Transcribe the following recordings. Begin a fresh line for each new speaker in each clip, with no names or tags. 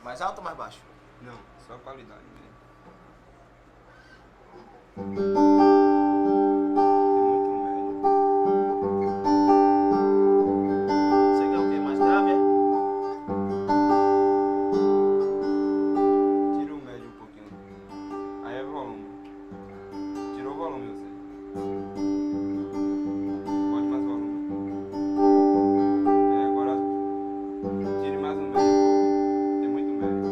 Mais alto ou mais baixo?
Não, só qualidade mesmo.
Você quer o que? Mais grave, é?
Tira o médio um pouquinho. Aí é volume. Tirou o volume, você. Pode mais volume. Agora tire mais um médio um pouco. Tem muito médio.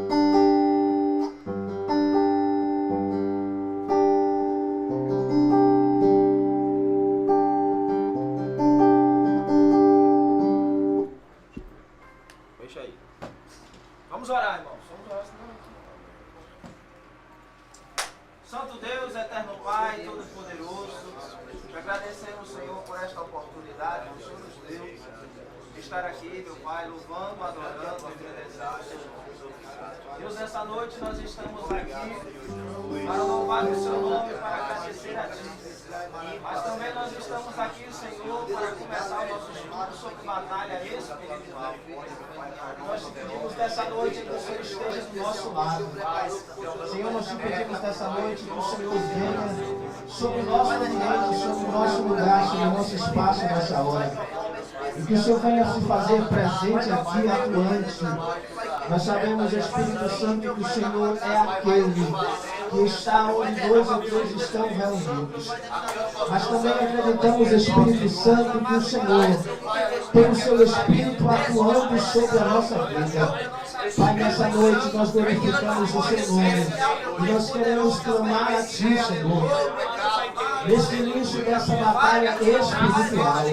Fecha aí. Vamos orar, irmãos. Vamos orar, senão... Santo Deus, eterno Pai, todo-poderoso, te agradecemos, Senhor, por esta oportunidade que o Senhor nos deu de estar aqui, meu Pai, louvando, adorando, agradecendo. Deus, nessa noite nós estamos aqui para louvar o Seu nome, para agradecer a Ti. Mas também nós estamos aqui, Senhor, para começar o nosso estudo sobre batalha espiritual. Nós te pedimos nessa noite que o Senhor esteja do nosso lado. Senhor, nós te pedimos nessa noite que o Senhor venha sobre o nosso ambiente, sobre o nosso lugar, sobre o nosso espaço nessa hora. E que o Senhor venha se fazer presente aqui, atuante. Nós sabemos, Espírito Santo, que o Senhor é aquele que está onde dois ou três estão reunidos. Mas também acreditamos, Espírito Santo, que o Senhor tem o seu Espírito atuando sobre a nossa vida. Pai, nessa noite nós glorificamos o Seu nome e nós queremos clamar a Ti, Senhor, nesse início dessa batalha espiritual.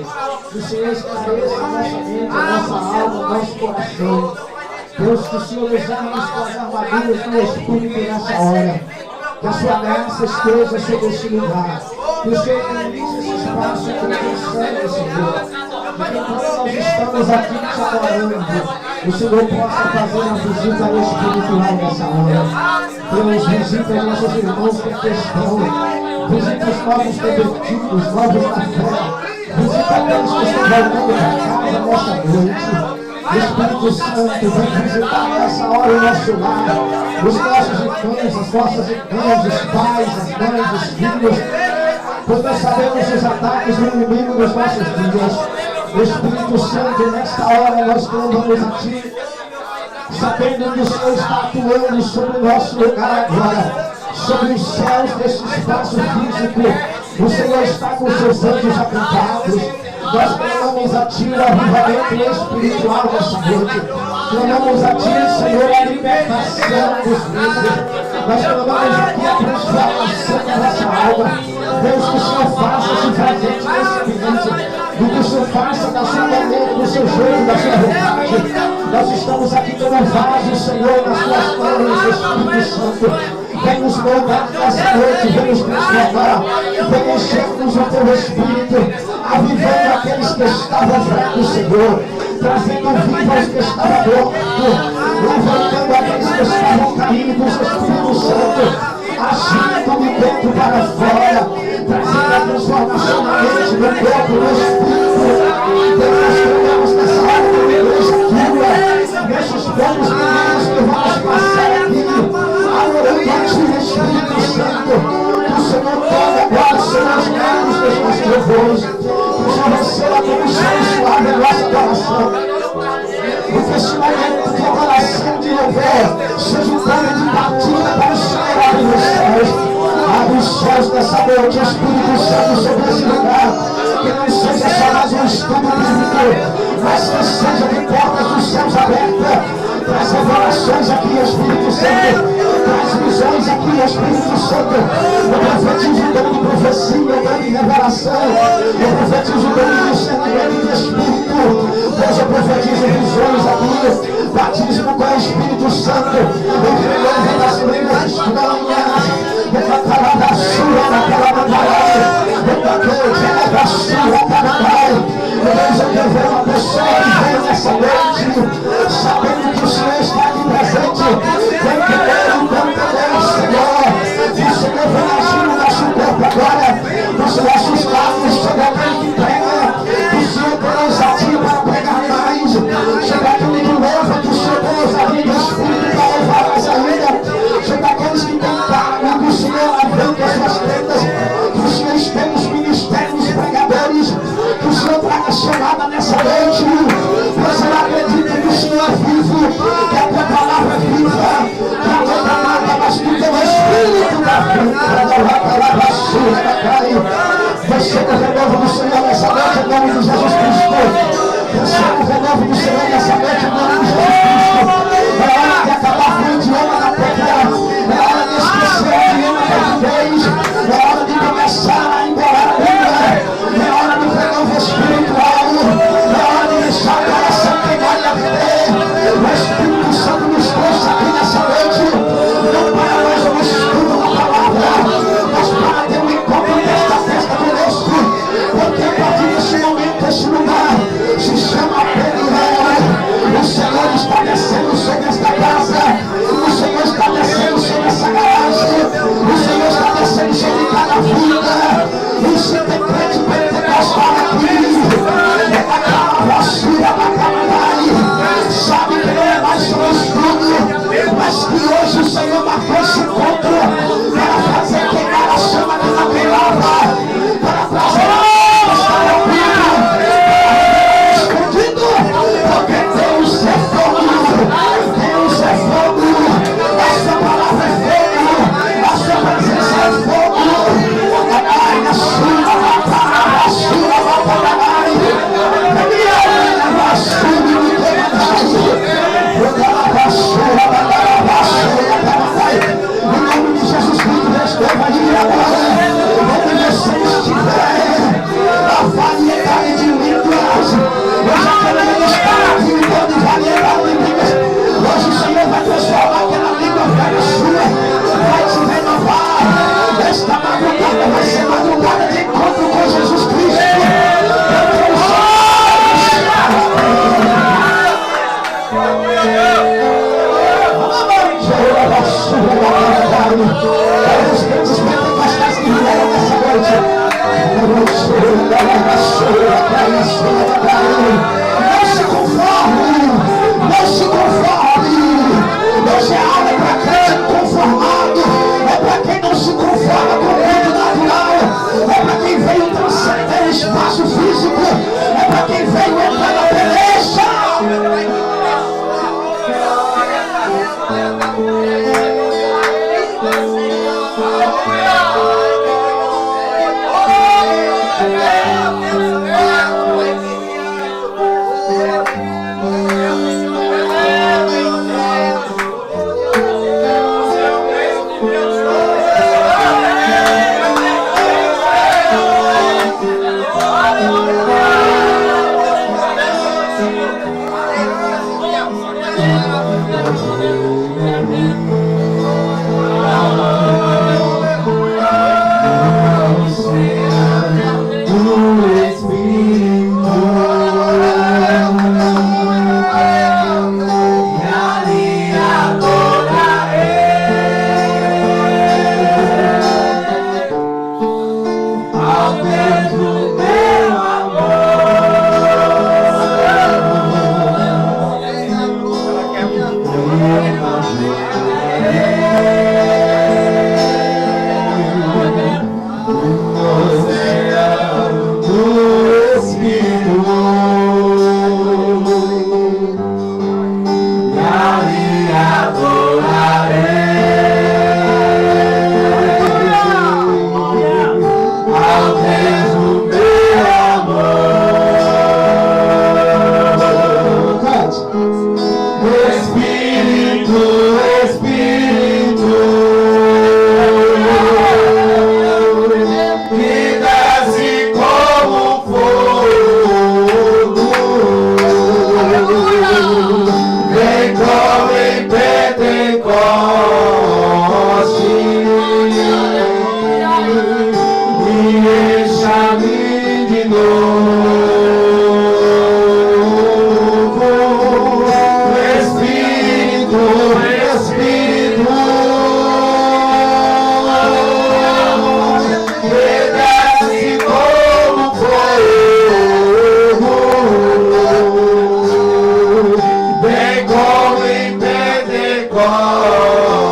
Que o Senhor esclareça a nossa mente, a nossa alma, o nosso coração. Deus, que o Senhor nos arme com as armaduras do Espírito nessa hora. Que a Sua graça esteja sobre este lugar. Que o Senhor inicie esse espaço com o Teu sangue, Senhor. E que enquanto nós estamos aqui te adorando, o Senhor possa fazer uma visita espiritual nessa hora. Deus, visita nossos irmãos que aqui estão. Visita os novos convertidos, novos na fé. Visita aqueles que estão voltando para casa nessa noite. Espírito Santo, vem visitar nessa hora o nosso lar, os nossos irmãos, as nossas irmãs, os pais, as mães, os filhos, pois nós sabemos os ataques do inimigo nos nossos dias. Espírito Santo, nesta hora nós clamamos a Ti, sabendo que o Senhor está atuando sobre o nosso lugar agora, sobre os céus deste espaço físico. O Senhor está com os seus anjos acampados. Nós clamamos a Ti o avivamento espiritual nessa noite. Clamamos a Ti, Senhor, a libertação dos vivos. Nós clamamos a Ti a transformação da nossa alma. Deus, que o Senhor faça-se presente nesse ambiente. E que o Senhor faça da sua maneira, do seu jeito, da sua vontade. Nós estamos aqui como vasos, Senhor, nas Tuas mãos, Espírito Santo. Vem nos moldar nessa noite, vem nos transformar, vem encher-nos o Teu Espírito, avivando aqueles que estavam fracos, Senhor, trazendo vida aos que estavam mortos, levantando aqueles que estavam caídos, Espírito Santo, agindo de dentro para fora, trazendo a transformação na mente, no corpo, no Espírito. Deus, nós clamamos nessa hora de igreja tua, nesses bons meninos que vamos passar aqui, adorando a Ti, Espírito Santo. Que o Senhor toque agora sobre os nervos dos nossos louvores. Que o Senhor receba como chão suave a nossa adoração. E que esse momento de adoração de louvor seja um plano de batida para o Senhor abre os céus. Abre os céus dessa noite, Espírito Santo, sobre esse lugar. Que não seja só mais um estudo bíblico, mas que seja de portas dos céus abertas. Traz revelações aqui, Espírito Santo. Traz visões aqui, Espírito Santo. Eu profetizo o dom de profecia, o dom de revelação. Eu profetizo o dom de discernimento de Espírito. Deus, eu profetizo visões aqui. Batismo com o Espírito Santo. Entregue das brigas estranhas. Naquela da sua, naquela da palavra. Naquela da sua, Deus, eu quero ver uma pessoa que veio nessa noite, sabendo que o Senhor está aqui presente. Vem querer o dom de Deus, Senhor. E o Senhor vem agir no nosso corpo agora, nos nossos lábios, sobre aquele que prega. O Senhor tem ousadia para pregar mais. Sobre aquele que louva, que o Senhor tem ousadia do Espírito para
isso, que a tua palavra é viva, que a tua palavra, mas que o teu Espírito da você no renovo do Senhor nessa noite, em nome de Jesus Cristo. Você no renovo do Senhor nessa noite, em nome de Jesus Cristo. É hora de acabar com o idioma da terra. É hora de esquecer o idioma da vez. É hora de começar a embolar a Bíblia. É hora do renovo espiritual. É hora de deixar o coração queimar e arder. O Espírito Santo nos trouxe aqui nessa noite, não para mais um estudo da palavra, mas para ter um encontro desta festa conosco. Porque a partir desse momento, esse lugar se chama Peniel. O Senhor está descendo sobre esta casa. O Senhor está descendo sobre essa garagem. O Senhor está descendo sobre cada vida. E se tem crente pentecostal aqui, é da carroceira, da camarada, sabe que não é mais só estudo, mas que hoje o Senhor marcou esse encontro para fazer queimar a chama de uma palavra, para trazer a estar ouvindo, escondido, porque Deus é fogo, Deus é fogo, a sua palavra é fogo, a sua presença é fogo, ai, na sua palavra, a sua palavra, em nome de Jesus Cristo, receba aí agora, onde você estiver, a variedade de línguas. Hoje aquela estar aqui em toda variedade de línguas. Hoje o Senhor vai transformar aquela língua velha sua, vai te renovar. Esta madrugada vai ser madrugada de encontro com Jesus Cristo. Os crentes pentecostais que vieram nessa noite, não se conforme, não se conforme. Hoje é aula para crente inconformado, é para quem não se conforma com o mundo natural, é para quem veio transcender o espaço físico, é para quem veio entrar na peleja.
Vem como em Pentecostes.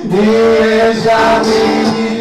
e examinou.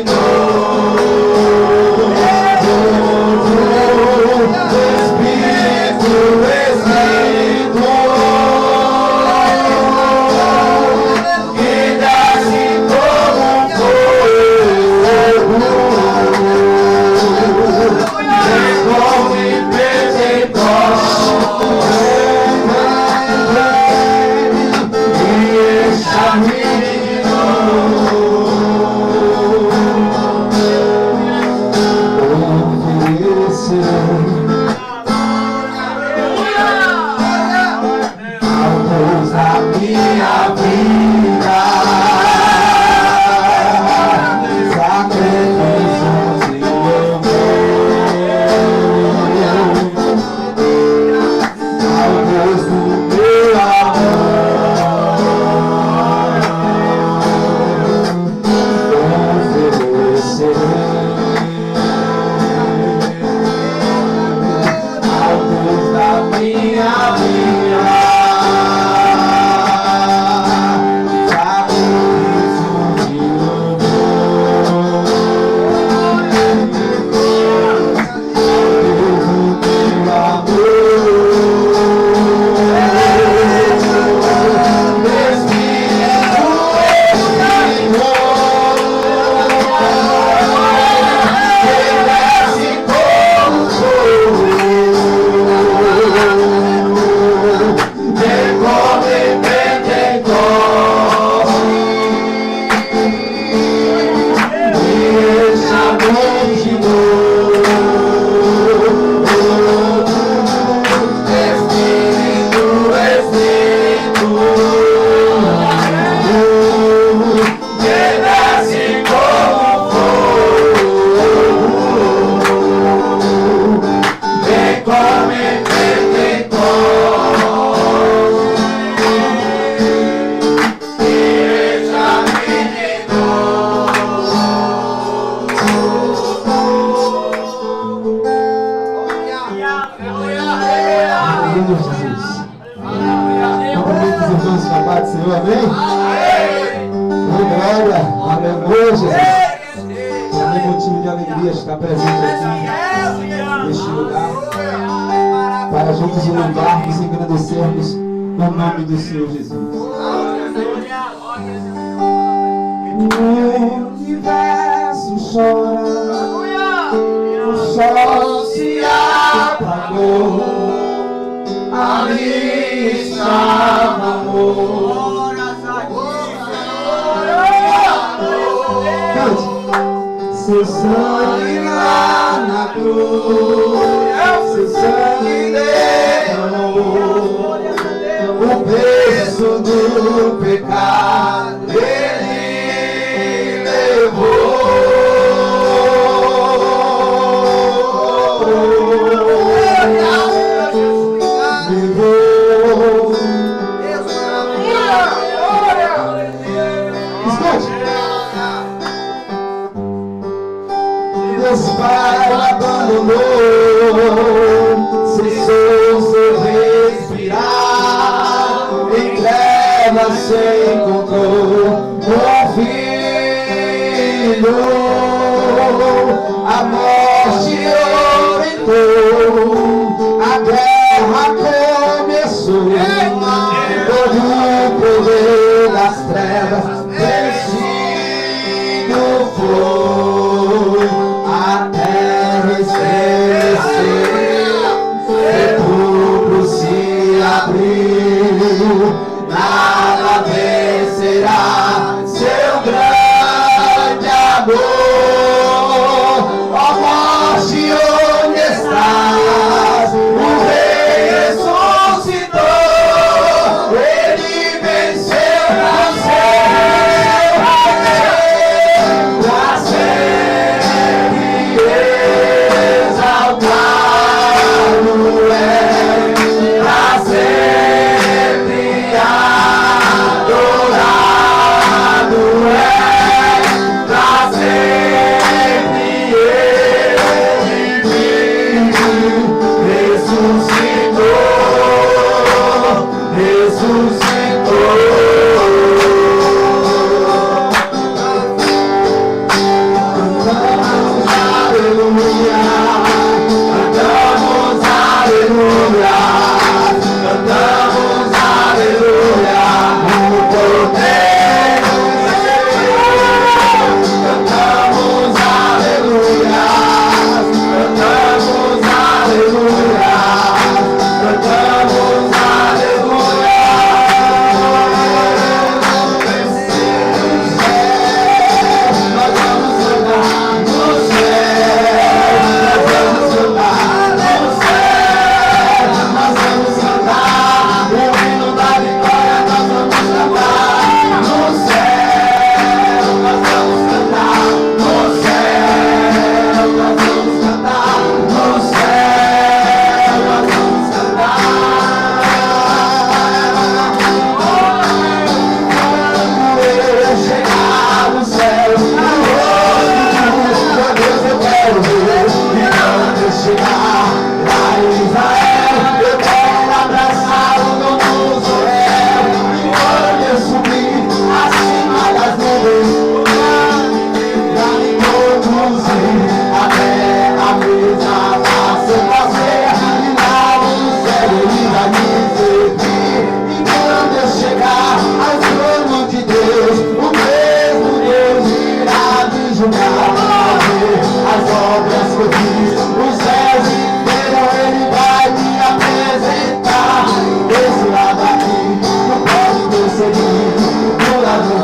Seu sangue lá na cruz, seu sangue derramou o peso do pecado, ele levou. Deus Pai abandonou, cessou seu respirar, em trevas se encontrou um filho, a morte orientou, a guerra começou, todo o poder das trevas vencido foi. A terra estremeceu.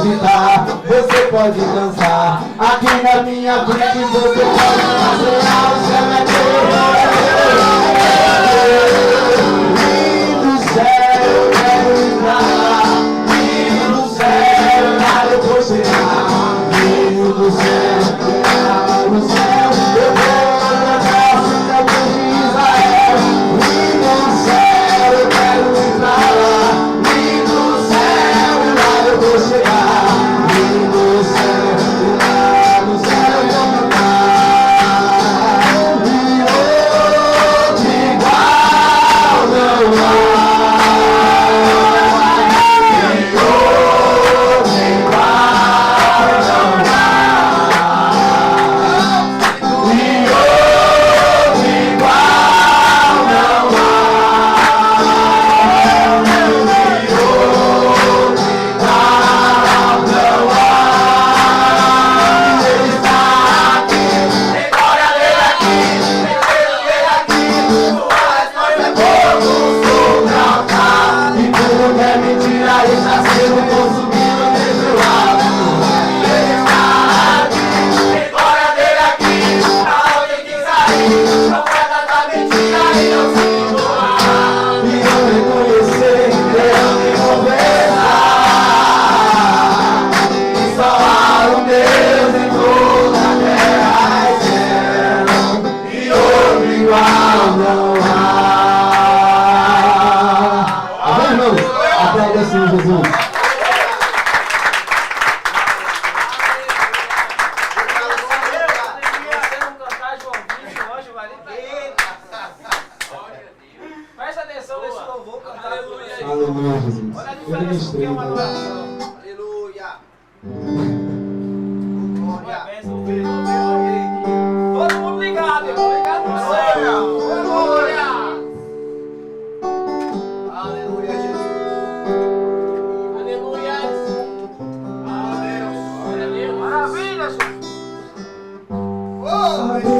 pode dar, você pode dançar. Aqui na minha vida você pode fazer ao céu é teu. Do céu eu quero entrar, vindo do céu lá eu vou chegar. Vindo do céu, lá no céu eu vou cantar o Deus de Israel. Vindo do céu eu quero entrar lá, vindo do céu lá eu vou chegar. Vindo do céu, lá no céu eu vou cantar. E outro igual não há. Aleluia, Jesus.
Olha a diferença do que é uma adoração.
Aleluia.
Todo mundo ligado, irmão. Ligado no céu. Aleluia.
Aleluia, Jesus.
Aleluia. Aleluia. Maravilha, Jesus.
Abri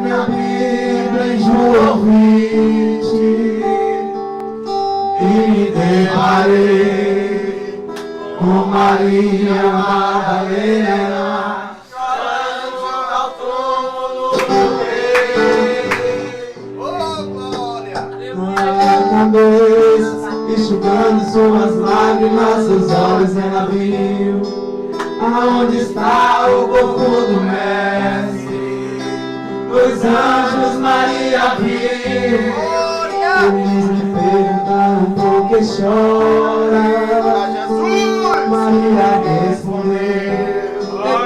minha Bíblia em João 20 e me deparei com Maria Madalena,
Chorando ao trono do Rei.
Oh, glória.
na noite, enxugando suas lágrimas, seus olhos ela viu. Aonde está o corpo do mestre? Dois anjos Maria viu. Eles me perguntaram por que chora. Maria respondeu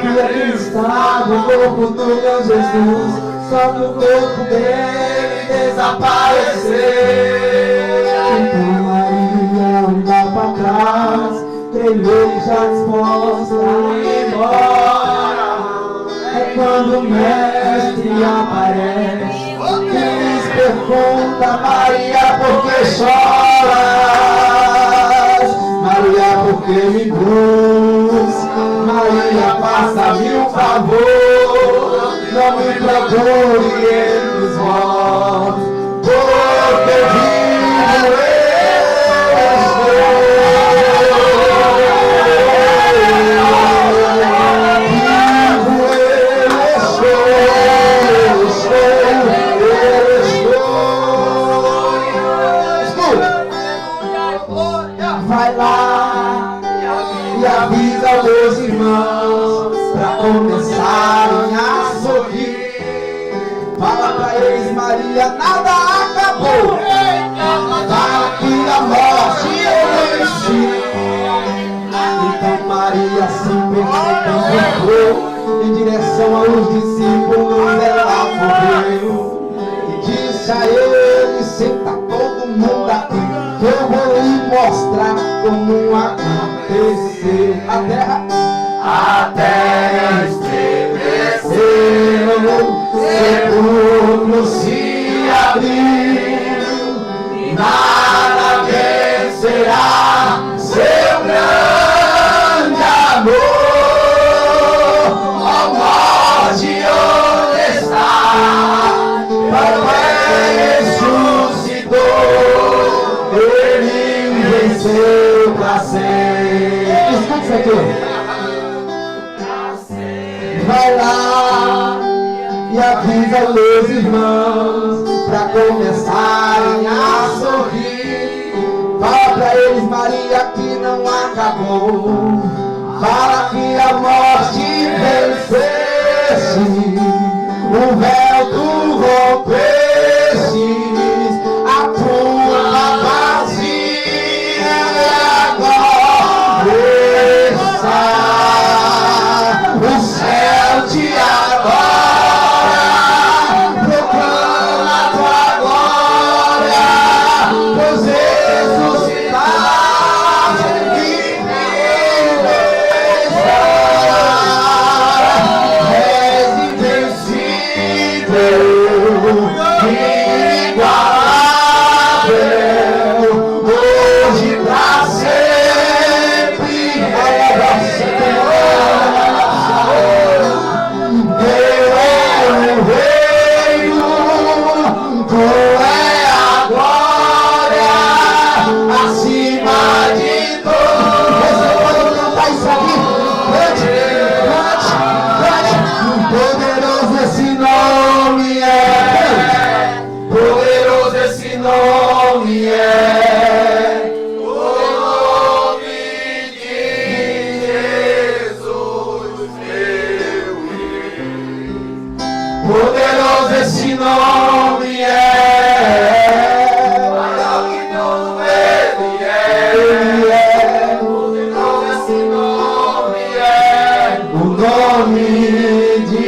que aqui estava o corpo do meu Jesus, só que o corpo dele desapareceu. Então Maria olha para trás, ele já disposta a ir embora. É quando o mestre aparece, eles perguntam: Maria, por que choras? Maria, por que me busca? Maria, faça-me um favor, não me procure entre os mortos, porque vivo eu vai lá e avisa os meus irmãos pra começarem a sorrir. Fala pra eles: Maria, nada acabou. Fala que a morte eu venci. Então Maria simplesmente foi em direção aos discípulos. Ela correu e disse a eles: senta todo mundo aqui, eu vou lhe mostrar como aconteceu. A terra estremeceu, sepulcro se abriu, e nada vencerá seu grande amor. Ó morte, onde está? Papai ressuscitou, ele venceu pra sempre. Escuta isso aqui. Vai lá e avisa meus irmãos pra começarem a sorrir. Fala pra eles, Maria, que não acabou. Fala que a morte vencesse, o véu tu rompestes, a tumba vazia agora está. O céu te adora, proclama tua glória, pois ressuscitaste e vivo está. És invencível, inigualável, hoje pra sempre. Teu é o reino, tu é a glória, acima de tudo. Você pode cantar isso aqui? Cante, cante, cante. Poderoso esse nome é, poderoso esse nome é. O nome de Jesus, meu Rei. Poderoso esse nome é. Maior que tudo ele é. Poderoso esse nome é. O nome de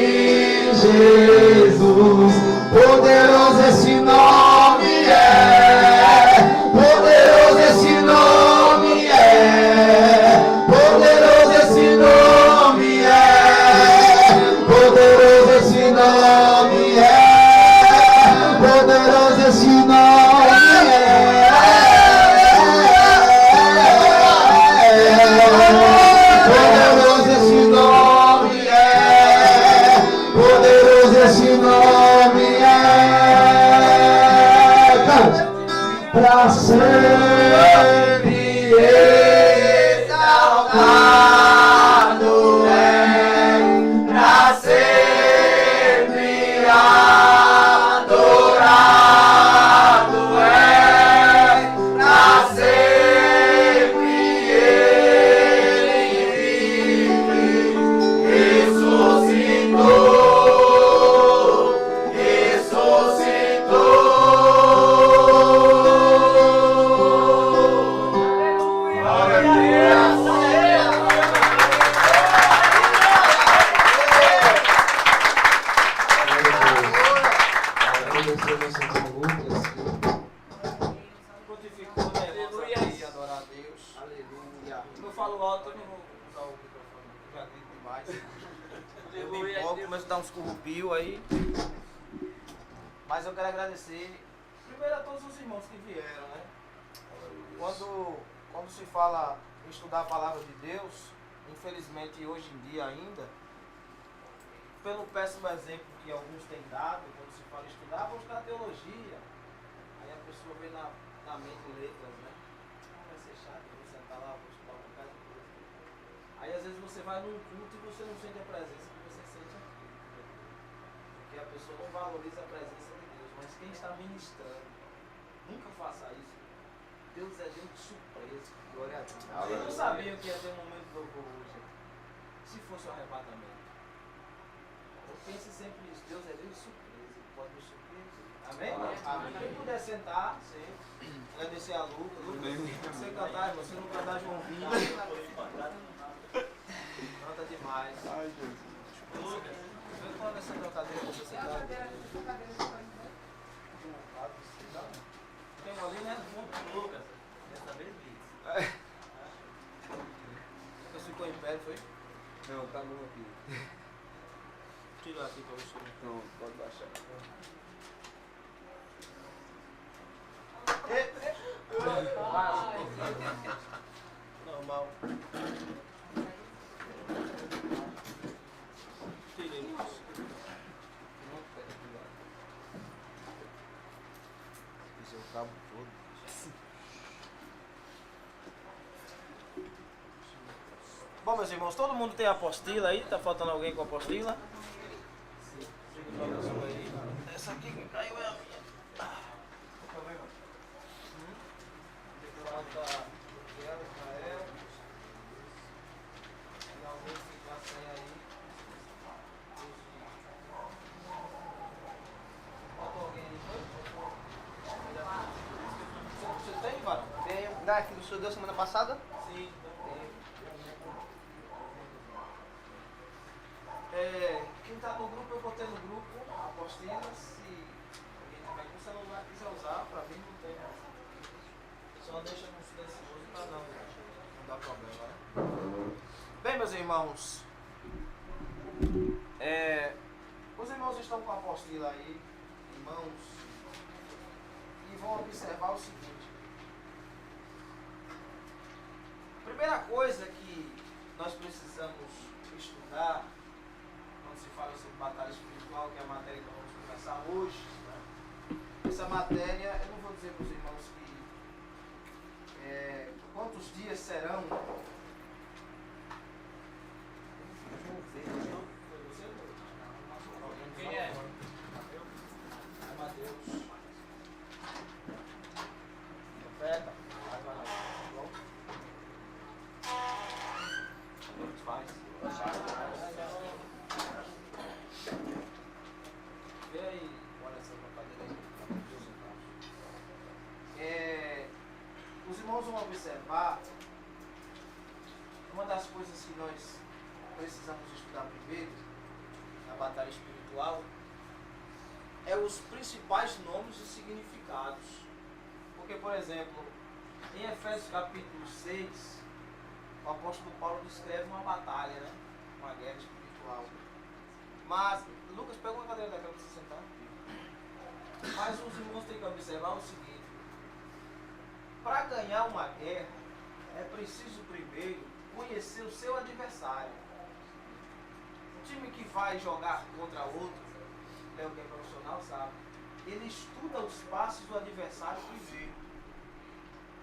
Jesus. Poderoso esse nome é. Poderoso esse nome é. Poderoso esse nome é. Poderoso esse nome é. Poderoso esse nome é. Poderoso esse nome é. Poderoso esse nome é. Cante. Pra sempre exaltado é, pra sempre adorado é, pra sempre ele vive, ressuscitou, Glória a Deus.
Prontificou, né? Aleluia. E adorar a Deus.
Aleluia.
Eu falo alto, eu não vou usar o microfone, eu já grito demais. Eu me empolgo, começo a dar uns currupios aí. Mas eu quero agradecer, primeiro a todos os irmãos que vieram, né? Quando se fala em estudar a palavra de Deus, infelizmente hoje em dia ainda, pelo péssimo exemplo que alguns têm dado, quando se fala em estudar, vou estudar teologia. Aí a pessoa vê na mente letras, né? Vai ser chato, eu vou sentar lá, vou estudar um bocado de coisa. Aí às vezes você vai num culto e você não sente a presença que você sente aqui. Porque a pessoa não valoriza a presença de Deus. Mas quem está ministrando, nunca faça isso. Deus é Deus de surpresa.
Glória a Deus.
Vocês não sabiam que ia ter um momento de louvor hoje. Se fosse um arrebatamento. Eu pense sempre nisso. Deus é Deus de surpresa. Pode me surpreender. Amém? Amém. Quem puder sentar, sim. Agradecer a Luca. Você cantar, irmão. Se não cantar, João Vinho. Canta demais.
Ai, Jesus.
Lucas, vem com essa cantadeira pra você cantar. Tem um ali, né? Lucas. Dessa vez, Blitz. Lucas ficou em pé, foi?
Não, tá bom aqui.
Tira aqui pra você.
Não, pode baixar.
Normal. Tirei, Lucas. Esse é o cabo todo. Bom, Bom, meus irmãos, todo mundo tem a apostila aí? Tá faltando alguém com a apostila? Essa aqui que caiu é a minha. Você tem, Varão?
Tenho. Dá que o senhor deu semana passada?
Sim. Quem está no grupo, eu botei no grupo a apostila. Se alguém tiver com o celular quiser usar, para mim não tem. Só deixa no silencioso para não dar problema, né? Bem, meus irmãos, os irmãos estão com a apostila aí, em mãos, e vão observar o seguinte. Primeira coisa que nós precisamos estudar quando se fala sobre batalha espiritual, que é a matéria que nós vamos começar hoje, né? Essa matéria, eu não vou dizer para os irmãos que quantos dias serão. Quem é? É Mateus. Profeta. Vê aí, olha essa cadeira aí. Os irmãos vão observar uma das coisas que nós precisamos estudar primeiro na batalha espiritual é os principais nomes e significados. Porque, por exemplo, em Efésios capítulo 6, o apóstolo Paulo descreve uma batalha, né? Uma guerra espiritual. Mas, Lucas, pega uma cadeira daquela para você sentar. Mas os irmãos têm que observar o seguinte: para ganhar uma guerra, é preciso primeiro conhecer o seu adversário. O time que vai jogar contra outro, alguém profissional sabe, ele estuda os passos do adversário primeiro,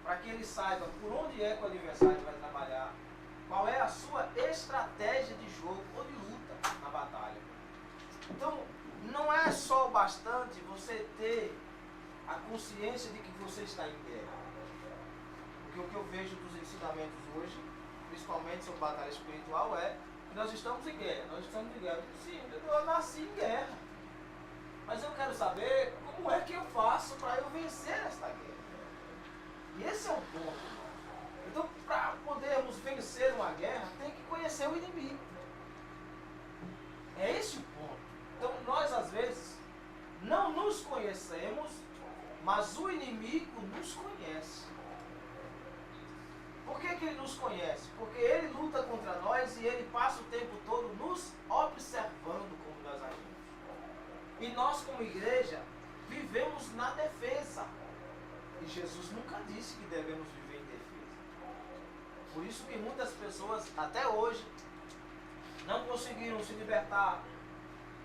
para que ele saiba por onde é que o adversário vai trabalhar, qual é a sua estratégia de jogo ou de luta na batalha. Então, não é só o bastante você ter a consciência de que você está em guerra. Porque o que eu vejo dos ensinamentos hoje, principalmente sobre batalha espiritual, é que nós estamos em guerra. Nós estamos em guerra. Sim, eu nasci em guerra. Mas eu quero saber como é que eu faço para eu vencer esta guerra. E esse é o ponto. Então, para podermos vencer uma guerra, tem que conhecer o inimigo. É esse o ponto. Então, nós às vezes não nos conhecemos, mas o inimigo nos conhece. Por que ele nos conhece? Porque ele luta contra nós e ele passa o tempo todo nos observando como nós agimos. E nós, como igreja, vivemos na defesa. E Jesus nunca disse que devemos viver em defesa. Por isso que muitas pessoas, até hoje, não conseguiram se libertar,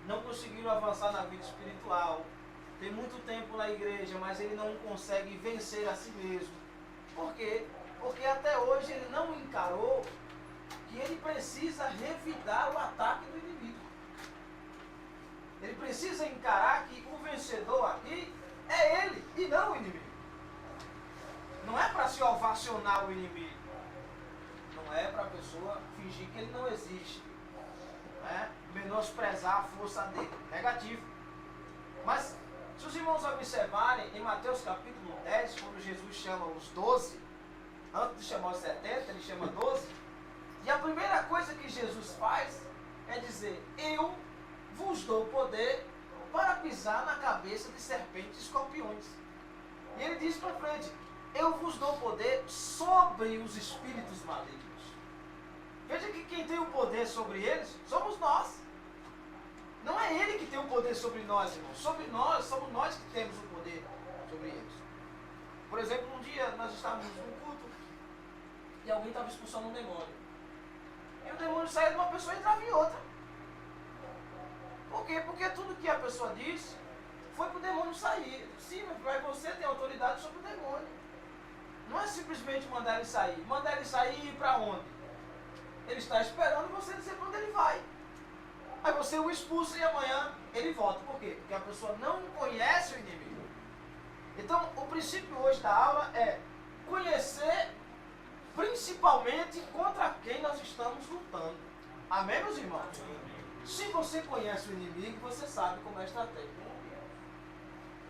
não conseguiram avançar na vida espiritual. Tem muito tempo na igreja, mas ele não consegue vencer a si mesmo. Por quê? Porque até hoje ele não encarou que ele precisa revidar o ataque do inimigo. Ele precisa encarar que o vencedor aqui é ele e não o inimigo. Não é para se ovacionar o inimigo. Não é para a pessoa fingir que ele não existe. Né? Menosprezar a força dele. Negativo. Mas, se os irmãos observarem, em Mateus capítulo 10, quando Jesus chama os 12, antes de chamar os 70, ele chama 12. E a primeira coisa que Jesus faz é dizer: eu vos dou poder para pisar na cabeça de serpentes e escorpiões. E ele diz para frente: eu vos dou poder sobre os espíritos malignos. Veja que quem tem o poder sobre eles somos nós. Não é ele que tem o poder sobre nós, irmãos. Sobre nós, somos nós que temos o poder sobre eles. Por exemplo, um dia nós estávamos num culto e alguém estava expulsando um demônio. E o demônio saía de uma pessoa e entrava em outra. Por quê? Porque tudo que a pessoa disse foi para o demônio sair. Sim, mas você tem autoridade sobre o demônio. Não é simplesmente mandar ele sair. Mandar ele sair e ir para onde? Ele está esperando você dizer para onde ele vai. Aí você o expulsa e amanhã ele volta. Por quê? Porque a pessoa não conhece o inimigo. Então, o princípio hoje da aula é conhecer principalmente contra quem nós estamos lutando. Amém, meus irmãos? Se você conhece o inimigo, você sabe como é a estratégia.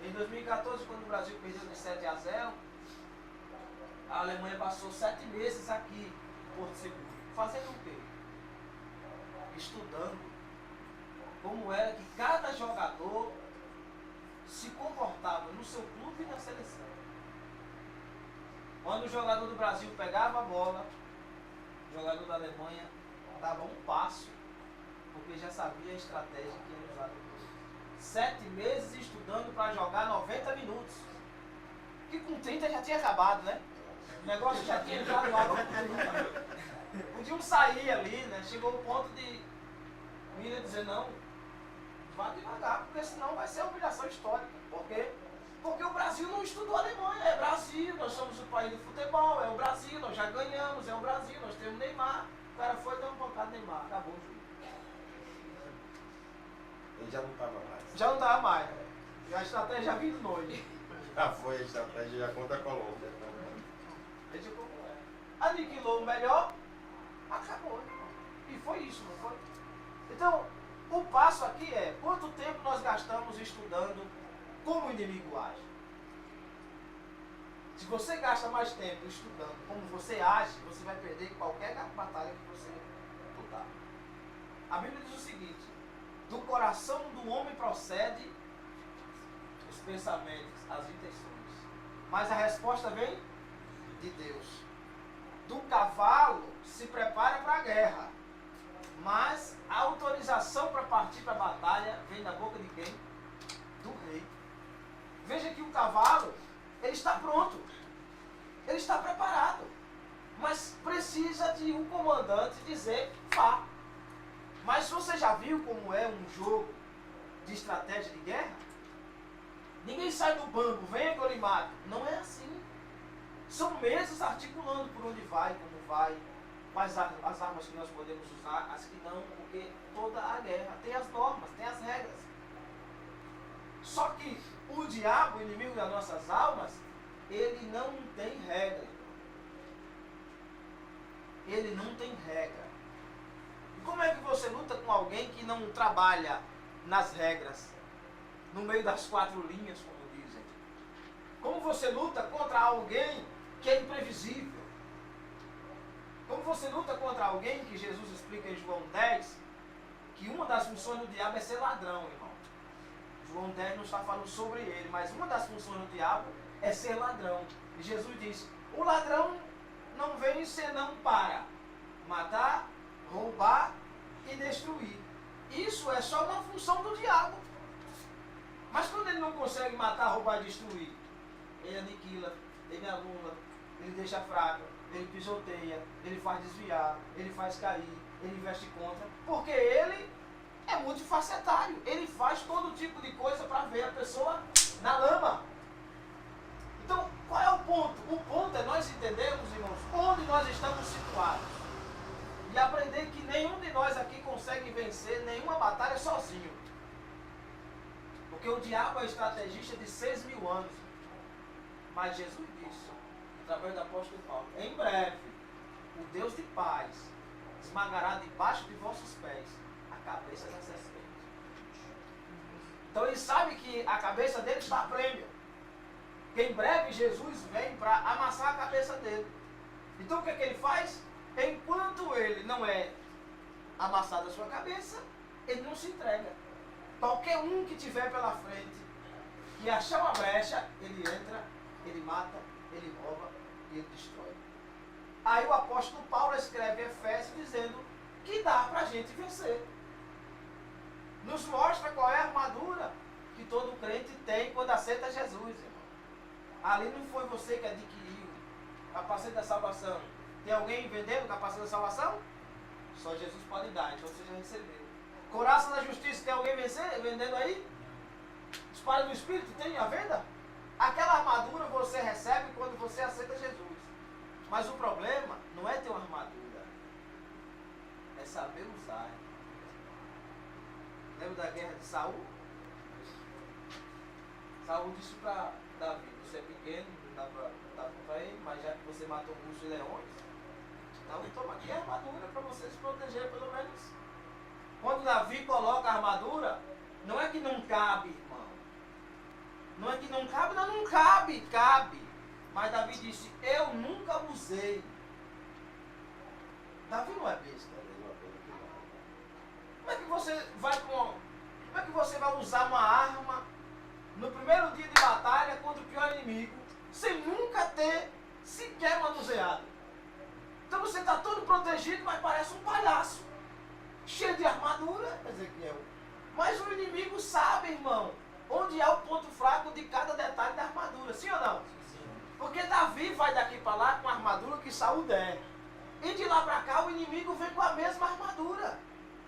Em 2014, quando o Brasil perdeu de 7-0, a Alemanha passou 7 meses aqui em Porto Seguro. Fazendo o quê? Estudando como era que cada jogador se comportava no seu clube e na seleção. Quando o jogador do Brasil pegava a bola, o jogador da Alemanha dava um passo, porque já sabia a estratégia que ia usar depois. 7 meses estudando para jogar 90 minutos. Que com 30 já tinha acabado, né? O negócio já tinha entrado lá com 30. Podiam sair ali, né? Chegou o ponto de Miriam dizer, não, vá devagar, porque senão vai ser uma humilhação histórica. Por quê? Porque o Brasil não estudou a Alemanha, é Brasil, nós somos o país do futebol, é o Brasil, nós já ganhamos, é o Brasil, nós temos Neymar. O cara foi dar um bocado de Neymar, acabou o jogo.
Ele já não estava mais.
Já não estava mais, né? E a estratégia já vindo noite.
Já foi a estratégia já contra a Colômbia.
Veja como é. Aniquilou o melhor, acabou, irmão. E foi isso, não foi? Então, o passo aqui é, quanto tempo nós gastamos estudando como o inimigo age? Se você gasta mais tempo estudando como você age, você vai perder qualquer batalha que você lutar. A Bíblia diz o seguinte, do coração do homem procede os pensamentos, as intenções. Mas a resposta vem de Deus. Do cavalo se prepara para a guerra. Mas a autorização para partir para a batalha vem da boca de quem? Do rei. Veja que o cavalo, ele está pronto. Ele está preparado. Mas precisa de um comandante dizer, vá. Mas você já viu como é um jogo de estratégia de guerra? Ninguém sai do banco, venha que eu lhe mato. Não é assim. São meses articulando por onde vai, como vai, quais as armas que nós podemos usar, as que não, porque toda a guerra tem as normas, tem as regras. Só que o diabo, o inimigo das nossas almas, ele não tem regra. Ele não tem regra. E como é que você luta com alguém que não trabalha nas regras, no meio das 4 linhas, como dizem? Como você luta contra alguém que é imprevisível? Como você luta contra alguém que Jesus explica em João 10, que uma das funções do diabo é ser ladrão, irmão. João 10 não está falando sobre ele, mas uma das funções do diabo é ser ladrão. E Jesus diz, o ladrão não vem senão para matar, roubar e destruir. Isso é só uma função do diabo. Mas quando ele não consegue matar, roubar e destruir, ele aniquila, ele anula, ele deixa fraco, ele pisoteia, ele faz desviar, ele faz cair, ele investe contra, porque ele é multifacetário, ele faz todo tipo de coisa para ver a pessoa na lama. Então, qual é o ponto? O ponto é nós entendermos, irmãos, onde nós estamos situados. E aprender que nenhum de nós aqui consegue vencer nenhuma batalha sozinho. Porque o diabo é estrategista de 6.000 anos. Mas Jesus disse, através do apóstolo Paulo, em breve, o Deus de paz esmagará debaixo de vossos pés a cabeça da serpente. Então ele sabe que a cabeça dele está a prêmio. Que em breve Jesus vem para amassar a cabeça dele. Então o que é que ele faz? Enquanto ele não é amassado a sua cabeça, ele não se entrega. Qualquer um que tiver pela frente, que achar uma brecha, ele entra, ele mata, ele rouba e ele destrói. Aí o apóstolo Paulo escreve Efésios dizendo que dá para a gente vencer. Nos mostra qual é a armadura que todo crente tem quando aceita Jesus, irmão. Ali não foi você que adquiriu capacete da salvação. Tem alguém vendendo o capacete da salvação? Só Jesus pode dar, então você já recebeu. Coraça da justiça, tem alguém vendendo aí? Espada do Espírito, tem à venda? Aquela armadura você recebe quando você aceita Jesus. Mas o problema não é ter uma armadura. é saber usar. Lembra da guerra de Saul? Saul disse para Davi, você é pequeno, não dá para lutar contra ele, mas já que você matou um urso de leões, então toma aqui a armadura para você se proteger pelo menos. Quando Davi coloca a armadura, não é que não cabe, irmão. Não é que não cabe, não cabe, cabe. Mas Davi disse, eu nunca usei. Davi não é besta. Como é que você vai usar uma arma no primeiro dia de batalha contra o pior inimigo, sem nunca ter sequer manuseado? Então você está todo protegido, mas parece um palhaço, cheio de armadura, Ezequiel. Mas o inimigo sabe, irmão, onde é o ponto fraco de cada detalhe da armadura, sim ou não? Porque Davi vai daqui para lá com a armadura que Saul der. E de lá para cá o inimigo vem com a mesma armadura.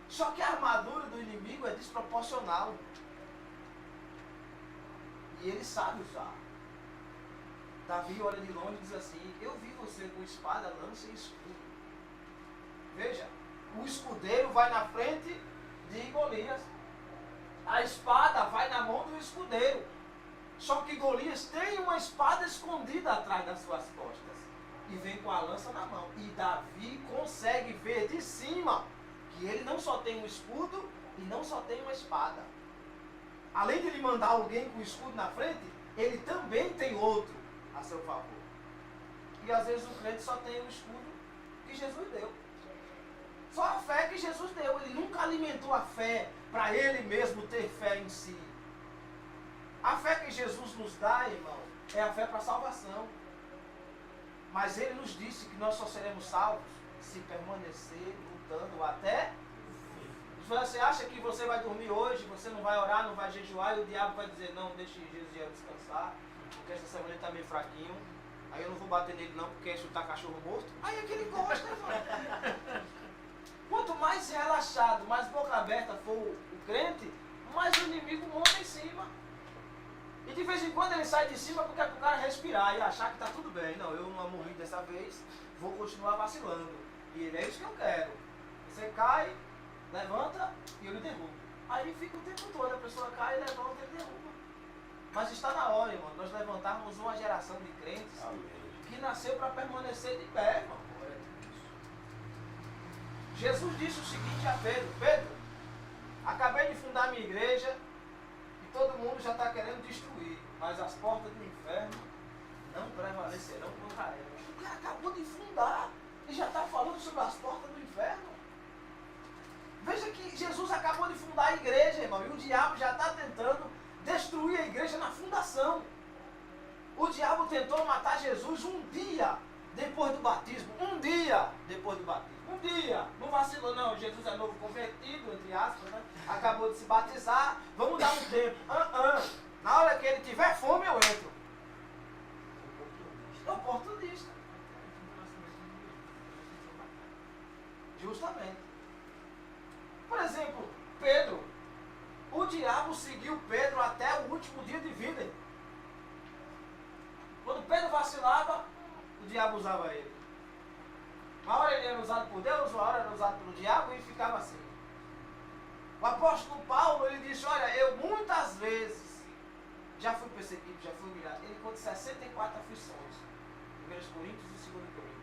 Só que a armadura do inimigo é desproporcional. E ele sabe usar. Davi olha de longe e diz assim, eu vi você com espada, lança e escudo. Veja, o escudeiro vai na frente de Golias. A espada vai na mão do escudeiro. Só que Golias tem uma espada escondida atrás das suas costas. E vem com a lança na mão. E Davi consegue ver de cima que ele não só tem um escudo e não só tem uma espada. Além de ele mandar alguém com o escudo na frente, ele também tem outro a seu favor. E às vezes o crente só tem o escudo que Jesus deu. Só a fé que Jesus deu. Ele nunca alimentou a fé para ele mesmo ter fé em si. A fé que Jesus nos dá, irmão, é a fé para a salvação. Mas ele nos disse que nós só seremos salvos se permanecer lutando até. Se você acha que você vai dormir hoje, você não vai orar, não vai jejuar, e o diabo vai dizer, não, deixe Jesus descansar, porque essa semana ele está meio fraquinho, aí eu não vou bater nele não, porque é chutar cachorro morto. Aí é que ele gosta, irmão. Quanto mais relaxado, mais boca aberta for o crente, mais o inimigo monta em cima. E de vez em quando ele sai de cima porque é para o cara respirar e achar que está tudo bem. Não, eu não morri dessa vez, vou continuar vacilando. E é isso que eu quero. Você cai, levanta e eu lhe derrubo. Aí fica o tempo todo, a pessoa cai, levanta e ele derruba. Mas está na hora, irmão, nós levantarmos uma geração de crentes que nasceu para permanecer de pé, irmão. Jesus disse o seguinte a Pedro, Pedro, acabei de fundar minha igreja e todo mundo já está querendo destruir, mas as portas do inferno não prevalecerão contra ela. O cara acabou de fundar e já está falando sobre as portas do inferno. Veja que Jesus acabou de fundar a igreja, irmão, e o diabo já está tentando destruir a igreja na fundação. O diabo tentou matar Jesus um dia depois do batismo. Um dia depois do batismo. Um dia. Não vacilou, não. Jesus é novo convertido, entre aspas, né? Acabou de se batizar. Vamos dar um tempo. Na hora que ele tiver fome, eu entro. Oportunista. Justamente. Por exemplo, Pedro. O diabo seguiu Pedro até o último dia de vida. Quando Pedro vacilava, o diabo usava ele. Uma hora ele era usado por Deus, uma hora era usado pelo diabo e ficava assim. O apóstolo Paulo, ele disse, olha, eu muitas vezes já fui perseguido, já fui humilhado. Ele conta 64 aflições. 1 Coríntios e 2 Coríntios.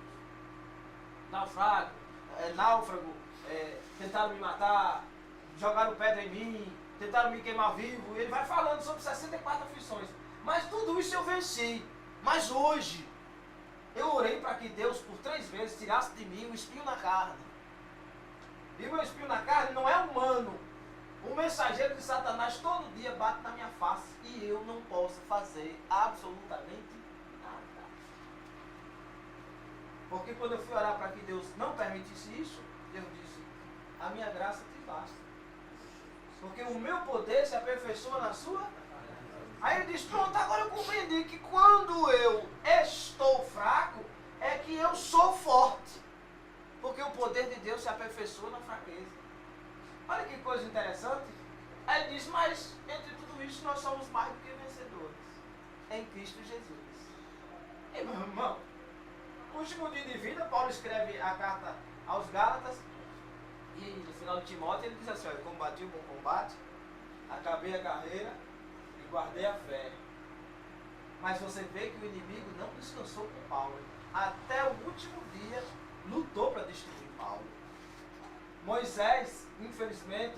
Náufrago, tentaram me matar, jogaram pedra em mim, tentaram me queimar vivo. Ele vai falando sobre 64 aflições. Mas tudo isso eu venci. Mas hoje, eu orei para que Deus, por 3 vezes, tirasse de mim um espinho na carne. E o meu espinho na carne não é humano. O mensageiro de Satanás todo dia bate na minha face e eu não posso fazer absolutamente nada. Porque quando eu fui orar para que Deus não permitisse isso, Deus disse, a minha graça te basta. Porque o meu poder se aperfeiçoa na sua. Aí ele diz, pronto, agora eu compreendi que quando eu estou fraco, é que eu sou forte. Porque o poder de Deus se aperfeiçoa na fraqueza. Olha que coisa interessante. Aí ele diz, mas entre tudo isso nós somos mais do que vencedores. Em Cristo Jesus. E meu irmão, no último dia de vida, Paulo escreve a carta aos Gálatas. E no final de Timóteo ele diz assim, olha, combati o bom combate, acabei a carreira e guardei a fé. Mas você vê que o inimigo não descansou com Paulo. Até o último dia lutou para destruir Paulo. Moisés, infelizmente,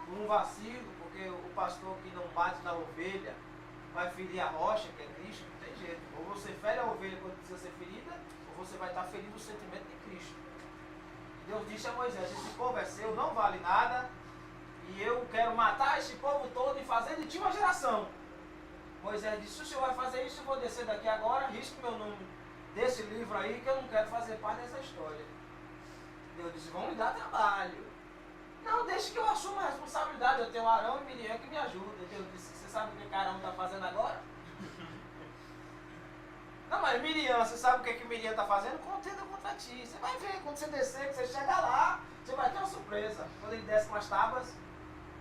por um vacilo, porque o pastor que não bate na ovelha vai ferir a rocha, que é Cristo, não tem jeito. Ou você fere a ovelha quando precisa ser ferida, ou você vai estar ferindo o sentimento de Cristo. Deus disse a Moisés, esse povo é seu, não vale nada, e eu quero matar esse povo todo e fazer de ti uma geração. Moisés disse, se o senhor vai fazer isso, eu vou descer daqui agora, risque meu nome desse livro aí, que eu não quero fazer parte dessa história. Deus disse, vão me dar trabalho. Não, deixa que eu assuma a responsabilidade, eu tenho Arão e Miriam que me ajudam. Deus disse, você sabe o que Arão está fazendo agora? Não, mas Miriam, você sabe o que Miriam está fazendo? Contenda contra ti. Você vai ver, quando você descer, que você chegar lá, você vai ter uma surpresa. Quando ele desce com as tábuas,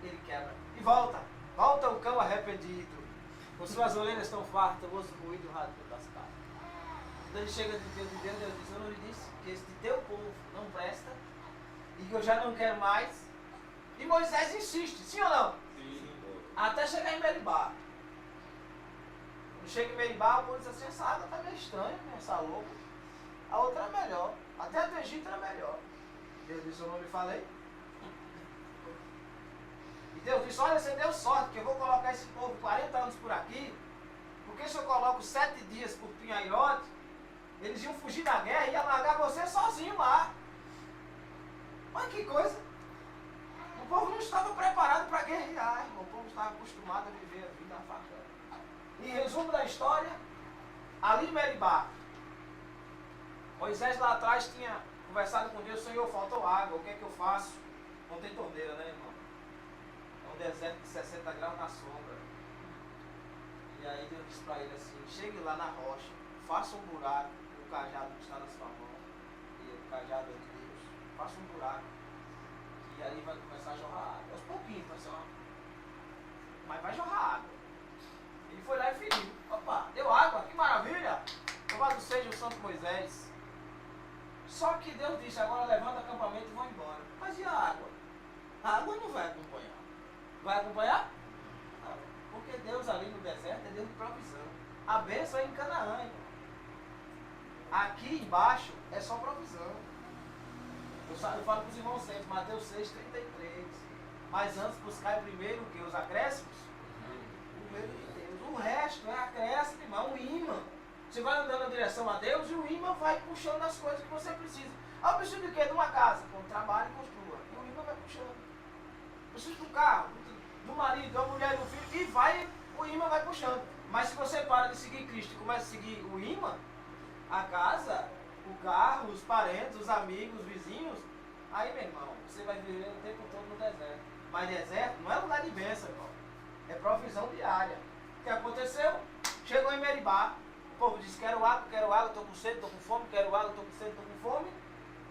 ele quebra. E volta. Volta o cão arrependido. Com suas orelhas estão fartas, o osso ruído rasga das casas. Quando ele chega de Deus, Deus diz, eu não lhe disse que este teu povo não presta e que eu já não quero mais. E Moisés insiste, sim ou não? Sim. Até chegar em Meribá. Quando chega em Meribá, o povo diz assim, essa água está meio estranha, essa louca. A outra é melhor. Até a do Egito era melhor. Deus disse, eu não lhe falei. E Deus disse, olha, você deu sorte, que eu vou colocar esse povo 40 anos por aqui, porque se eu coloco 7 dias por Pinhairote, eles iam fugir da guerra e ia largar você sozinho lá. Olha que coisa. O povo não estava preparado para guerrear, irmão. O povo estava acostumado a viver a vida facada. Em resumo da história, ali em Meribá, Moisés lá atrás tinha conversado com Deus, Senhor, faltou água, o que é que eu faço? Não tem torneira, né, irmão? É um deserto de 60 graus na sombra. E aí Deus disse para ele assim, chegue lá na rocha, faça um buraco, o cajado que está na sua mão, e o cajado é de Deus, faça um buraco, e aí vai começar a jorrar água, aos pouquinhos, mas vai jorrar água. Ele foi lá e feriu, opa, deu água, que maravilha, louvado seja o Santo Moisés. Só que Deus disse, agora levanta o acampamento e vão embora. Mas e a água? A água não vai acompanhar. Vai acompanhar? Não, porque Deus ali no deserto é Deus de provisão. A bênção é em Canaã, irmão. Aqui embaixo é só provisão. Eu falo para os irmãos sempre, Mateus 6,33. Mas antes buscar primeiro o que? Os acréscimos? O reino de Deus. O resto é acréscimo, irmão, um imã. Você vai andando na direção a Deus e o imã vai puxando as coisas que você precisa. Ah, eu preciso de quê? De uma casa. Bom, trabalhe e construa. E o imã vai puxando. Eu preciso de um carro, do marido, da mulher e do filho. E vai, o imã vai puxando. Mas se você para de seguir Cristo e começa a seguir o imã, a casa, o carro, os parentes, os amigos, os vizinhos, aí, meu irmão, você vai viver o tempo todo no deserto. Mas deserto não é lugar de bênção, irmão. É provisão diária. O que aconteceu? Chegou em Meribá. O povo disse, quero água, estou com sede, estou com fome, quero água, estou com sede, estou com fome.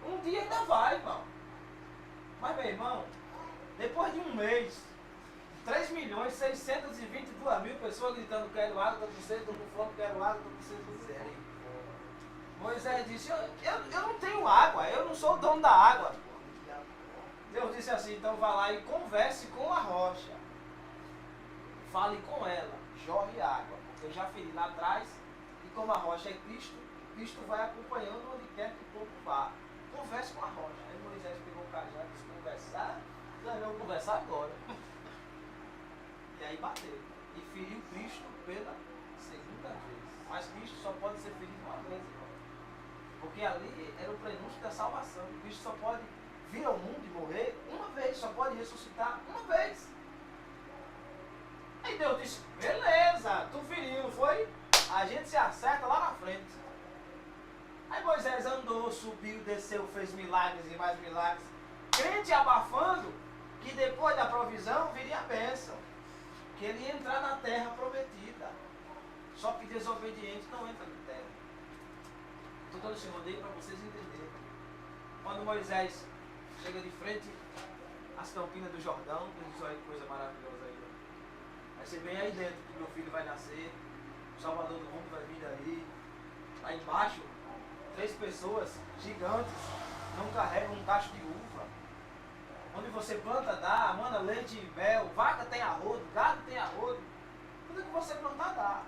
Um dia ainda vai, irmão. Mas, meu irmão, depois de um mês, 3.622.000 pessoas gritando, quero água, estou com sede, estou com fome, quero água, estou com sede, estou com fome. Moisés disse, eu não tenho água, eu não sou o dono da água. Deus disse assim, então vá lá e converse com a rocha. Fale com ela, jorre água. Porque eu já feri lá atrás, e como a rocha é Cristo, Cristo vai acompanhando onde quer que o povo vá. Converse com a rocha. Aí Moisés pegou o cajado e disse, conversar? Não, eu vou conversar agora. E aí bateu. E feriu Cristo pela segunda vez. Mas Cristo só pode ser ferido uma vez, irmão. Porque ali era o prenúncio da salvação. Cristo só pode vir ao mundo e morrer uma vez, só pode ressuscitar uma vez. Aí Deus disse, beleza, tu feriu, não foi? A gente se acerta lá na frente. Aí Moisés andou, subiu, desceu, fez milagres e mais milagres. Crente abafando que depois da provisão viria a bênção. Que ele ia entrar na terra prometida. Só que desobediente não entra na terra. Estou dando esse rodeio para vocês entenderem. Quando Moisés chega de frente às campinas do Jordão, Deus diz, olha que coisa maravilhosa aí. Vai ser bem aí dentro que meu filho vai nascer, o Salvador do mundo vai vir daí. Lá embaixo, 3 pessoas gigantes não carregam um cacho de uva. Onde você planta dá, manda leite e mel, vaca tem arrodo, gado tem arrodo. Tudo que você plantar dá.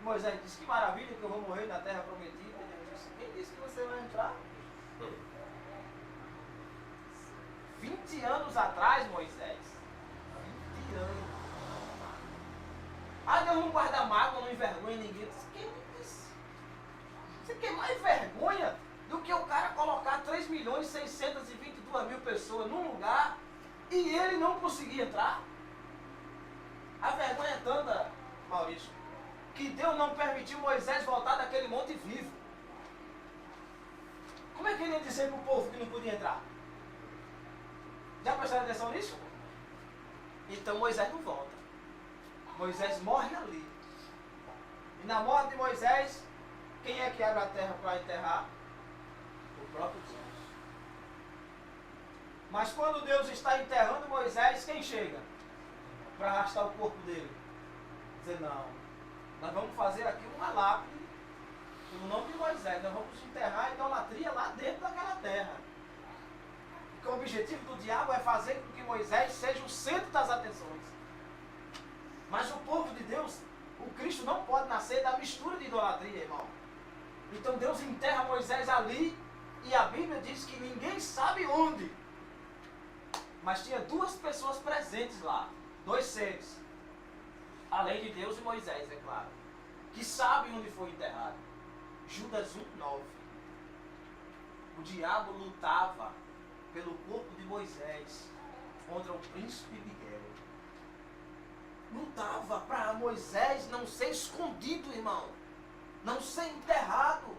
Moisés disse, que maravilha que eu vou morrer na terra prometida. Ele disse, quem disse que você vai entrar? 20 anos atrás, Moisés. 20 anos. Ah, Deus não guarda mágoa, não envergonha ninguém. Quem disse? Você quer mais vergonha do que o cara colocar 3.622.000 pessoas num lugar e ele não conseguir entrar? A vergonha é tanta, Maurício, que Deus não permitiu Moisés voltar daquele monte vivo. Como é que ele ia dizer para o povo que não podia entrar? Já prestaram atenção nisso? Então Moisés não volta. Moisés morre ali. E na morte de Moisés, quem é que abre a terra para enterrar? O próprio Deus. Mas quando Deus está enterrando Moisés, quem chega? Para arrastar o corpo dele. Dizer, não, nós vamos fazer aqui uma lápide no nome de Moisés. Nós vamos enterrar a idolatria lá dentro daquela terra. Porque o objetivo do diabo é fazer com que Moisés seja o centro das atenções. Mas o povo de Deus, o Cristo não pode nascer da mistura de idolatria, irmão. Então Deus enterra Moisés ali e a Bíblia diz que ninguém sabe onde. Mas tinha duas pessoas presentes lá, dois seres, além de Deus e Moisés, é claro, que sabem onde foi enterrado. Judas 1:9. O diabo lutava pelo corpo de Moisés contra o príncipe Miguel. Lutava para Moisés não ser escondido, irmão, não ser enterrado.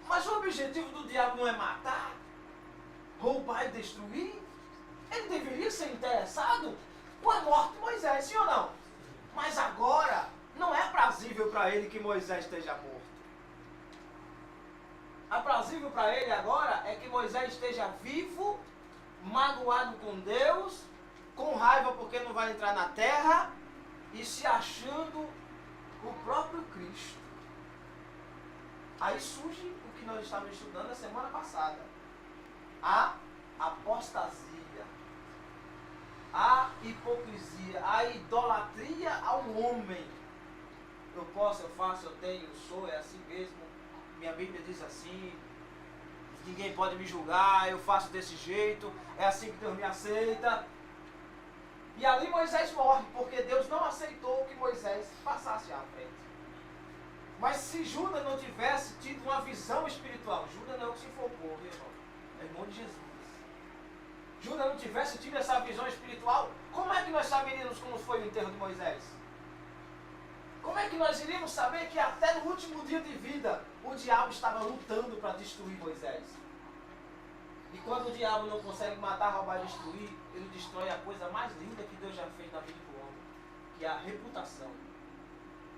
Mas o objetivo do diabo não é matar, roubar e destruir. Ele deveria ser interessado com a morte de Moisés, sim ou não? Mas agora não é aprazível para ele que Moisés esteja morto. Aprazível para ele agora é que Moisés esteja vivo, magoado com Deus, com raiva porque não vai entrar na terra e se achando o próprio Cristo. Aí surge o que nós estávamos estudando na semana passada. A apostasia, a hipocrisia, a idolatria ao homem. Eu posso, eu faço, eu tenho, eu sou, é assim mesmo. Minha Bíblia diz assim, ninguém pode me julgar, eu faço desse jeito, é assim que Deus me aceita. E ali Moisés morre, porque Deus não aceitou que Moisés passasse à frente. Mas se Judas não tivesse tido uma visão espiritual, Judas não é o que se enfocou, viu, irmão? É irmão de Jesus. Judas não tivesse tido essa visão espiritual, como é que nós saberíamos como foi o enterro de Moisés? Como é que nós iríamos saber que até no último dia de vida o diabo estava lutando para destruir Moisés? E quando o diabo não consegue matar, roubar e destruir, ele destrói a coisa mais linda que Deus já fez na vida do homem, que é a reputação.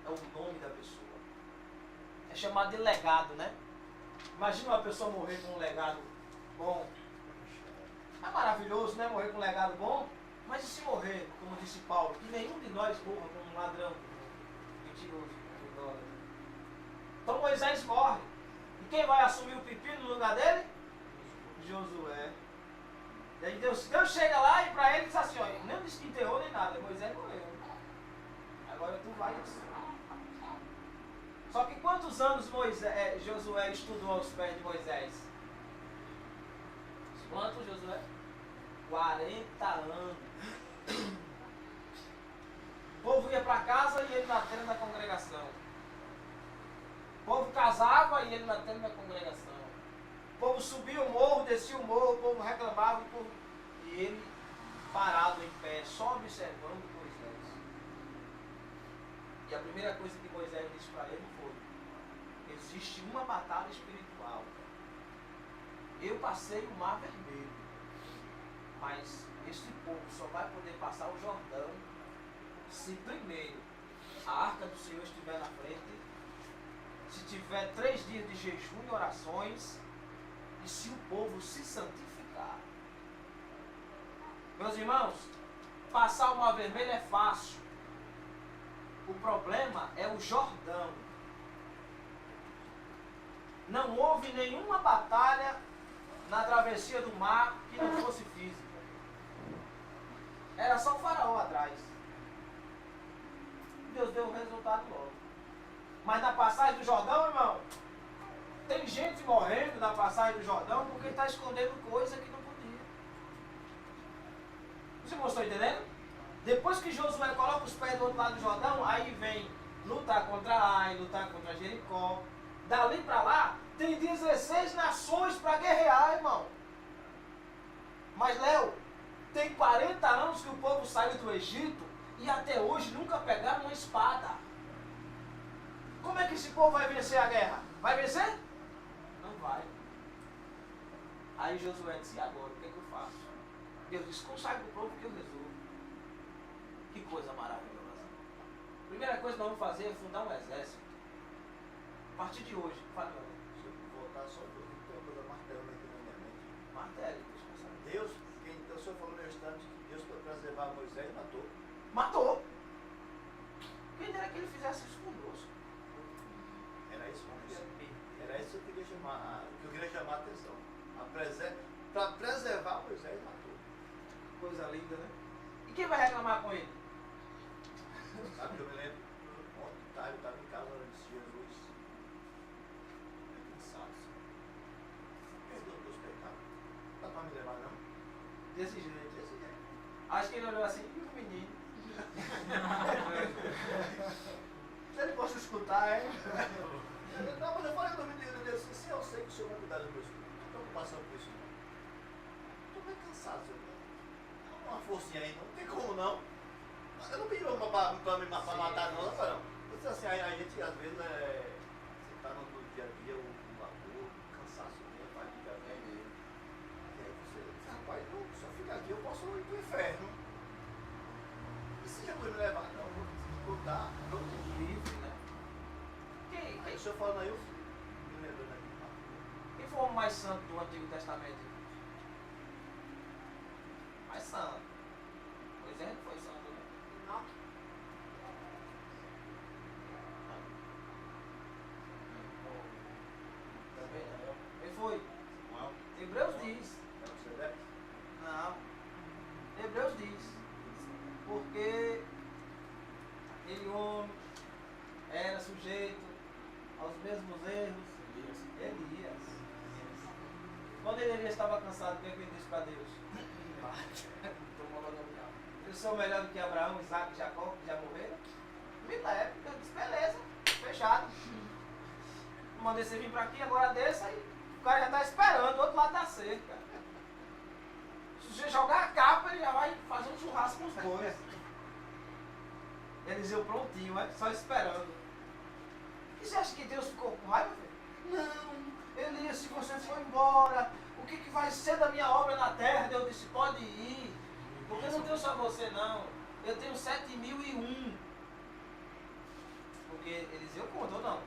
É o nome da pessoa. É chamado de legado, né? Imagina uma pessoa morrer com um legado bom. É maravilhoso, né? Morrer com um legado bom. Mas e se morrer, como disse Paulo, que nenhum de nós morra como um ladrão mentiroso, idólatra. Então Moisés morre. E quem vai assumir o pepino no lugar dele? Josué. E aí Deus chega lá e para ele diz assim, ó, nem disse que enterrou nem nada, Moisés morreu. Agora tu vai assumir. Só que quantos anos Josué estudou aos pés de Moisés? Quantos, Josué? 40 anos. O povo ia para casa e ele na tenda da congregação. O povo casava e ele na tenda da congregação. O povo subia o morro, descia o morro, o povo reclamava e ele parado em pé, só observando Moisés. E a primeira coisa que Moisés disse para ele foi: existe uma batalha espiritual. Eu passei o mar vermelho, mas este povo só vai poder passar o Jordão se primeiro a arca do Senhor estiver na frente, se tiver 3 dias de jejum e orações e se o povo se santificar. Meus irmãos, passar o mar vermelho é fácil. O problema é o Jordão. Não houve nenhuma batalha na travessia do mar que não fosse física. Era só o faraó atrás. Deus deu o resultado logo. Mas na passagem do Jordão, irmão, tem gente morrendo na passagem do Jordão porque está escondendo coisa que não podia. Os irmãos estão entendendo? Depois que Josué coloca os pés do outro lado do Jordão, aí vem lutar contra Ai, lutar contra Jericó. Dali para lá, tem 16 nações para guerrear, irmão. Mas, Léo, tem 40 anos que o povo saiu do Egito e até hoje nunca pegaram uma espada. Como é que esse povo vai vencer a guerra? Vai vencer? Não vai. Aí Josué disse, e agora, o que é que eu faço? Deus disse, consagre o povo que eu resolvo. Que coisa maravilhosa. Primeira coisa que nós vamos fazer é fundar um exército. A partir de hoje, fala,
Se eu voltar só um pouquinho, tem uma coisa martelando aqui na minha mente.
martelo, deixa eu saber.
Deus, o senhor falou no instante que Deus, para preservar Moisés, matou.
Matou. Quem dera que ele fizesse isso conosco?
Era isso que eu queria chamar, a atenção. Para preservar Moisés, matou.
Coisa linda, né? E quem vai reclamar com ele?
Sabe que eu me lembro? Ontem tarde eu estava em casa antes de Jesus. Cansado. Perdoa meus pecados. Não dá para me levar, não?
Desse jeito.
Desse jeito.
Acho que ele olhou assim, e o menino? Se ele fosse escutar, hein?
Não, mas eu falei para o menino, Deus, se eu sei que o senhor vai cuidar dos meus filhos, não estou preocupação com isso, não. Estou bem cansado, senhor. Dá uma forcinha aí, não tem como não. Eu não pedi para me matar, não, não. Eu disse assim, a gente às vezes você está no dia a dia, o labor, o cansaço, a fadiga vem. E aí você diz, rapaz, se eu ficar aqui, eu posso ir para o inferno. E se Jesus me levar? Não, eu vou lutar, eu vou
Livre, né?
Aí o senhor falando aí, eu me lembrando aqui.
Quem foi o mais santo do Antigo Testamento? Mais santo. Moisés não foi santo, né?
Não.
Também não. Quem foi?
Não.
Hebreus diz.
Você deve?
Não. Hebreus diz. Porque aquele homem era sujeito aos mesmos erros. Elias. Quando Elias estava cansado, o que ele disse para Deus? Eu sou melhor do que Abraão, Isaac e Jacó, que já morreram? Me leve. Eu disse, beleza, fechado. Mandei você vir para aqui, agora desça e o cara já está esperando do outro lado da cerca. Se você jogar a capa, ele já vai fazer um churrasco com os bois. Eliseu prontinho, só esperando. E você acha que Deus ficou com raiva, filho? Não. Elias, se você for embora, o que vai ser da minha obra na terra? Deus disse, pode ir. Porque eu não tenho só você, não. Eu tenho 7.001. Porque Eliseu conta ou não?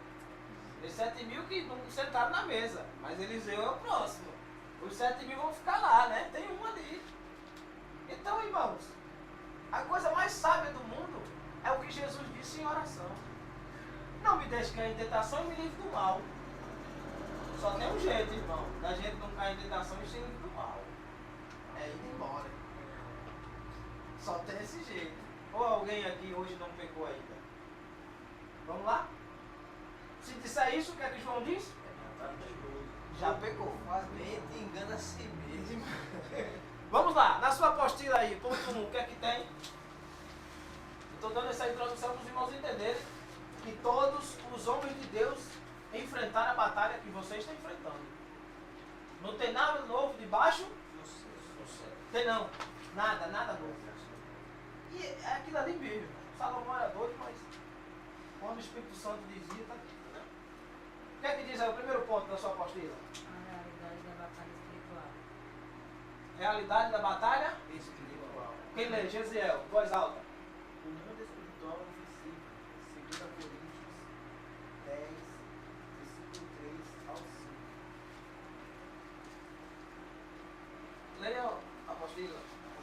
Os 7.000 que não sentaram na mesa. Mas Eliseu é o próximo. Os 7.000 vão ficar lá, né? Tem um ali. Então, irmãos, a coisa mais sábia do mundo é o que Jesus disse em oração. Não me deixe cair em tentação e me livre do mal. Só tem um jeito, irmão, da gente não cair em tentação e ser livre do mal. É ir embora. Só tem esse jeito. Ou alguém aqui hoje não pecou ainda? Vamos lá? Se disser isso, o que é que João diz? Já pecou.
Faz bem, te engana a si mesmo.
Vamos lá, na sua apostila aí, ponto 1, o que é que tem? Estou dando essa introdução para os irmãos entenderem que todos os homens de Deus enfrentaram a batalha que você está enfrentando. Não tem nada novo debaixo do céu. Tem não. Nada novo. E é aquilo ali mesmo. Salomão era doido, mas quando o Espírito Santo dizia, tá aqui, né? O que é que diz aí o primeiro ponto da sua apostila?
A realidade da batalha espiritual.
Realidade da batalha?
Espiritual.
Quem lê? Gesiel, voz alta.
O mundo espiritual é visível, 2 Coríntios 10, versículo 3 ao 5.
Leia a apostila. O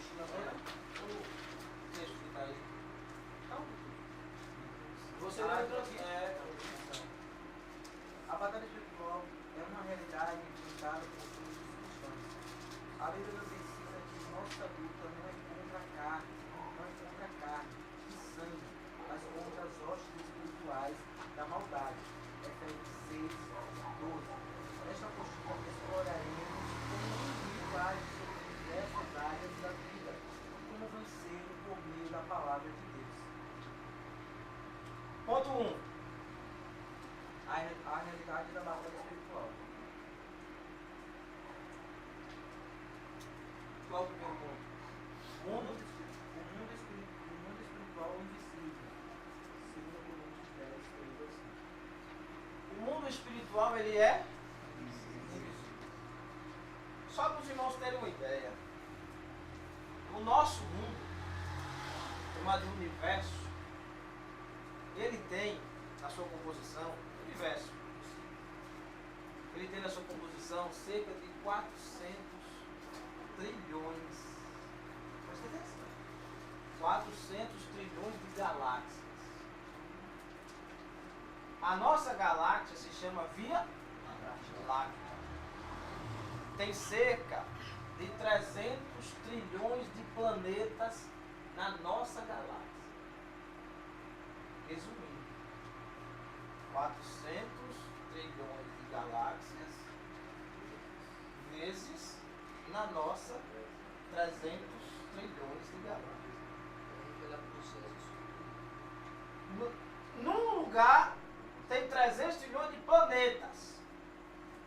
texto que está aí. Você leu aqui.
A batalha espiritual é uma realidade enfrentada por todos os cristãos. palavra nos ensina que nossa luta não é contra a carne, e sangue, mas contra as hostes espirituais da maldade. Efésios 6, 12. Nesta postura exploraremos como o inimigo age sobre diversas áreas da vida, como vencer por meio da palavra de Deus.
Ponto 1.
A realidade da batalha espiritual. Qual o primeiro ponto? O mundo espiritual invisível. 2 Coríntios 10, 3 a 5.
O mundo espiritual, ele é invisível. Só para os irmãos terem uma ideia. O nosso mundo, chamado universo, ele tem na sua composição, universo, ele tem na sua composição cerca de 400 trilhões, presta atenção, 400 trilhões de galáxias. A nossa galáxia se chama Via Láctea. Tem cerca de 300 trilhões de planetas na nossa galáxia. Resumindo, 400 trilhões de galáxias vezes na nossa 300 trilhões de galáxias. Num lugar tem 300 trilhões de planetas.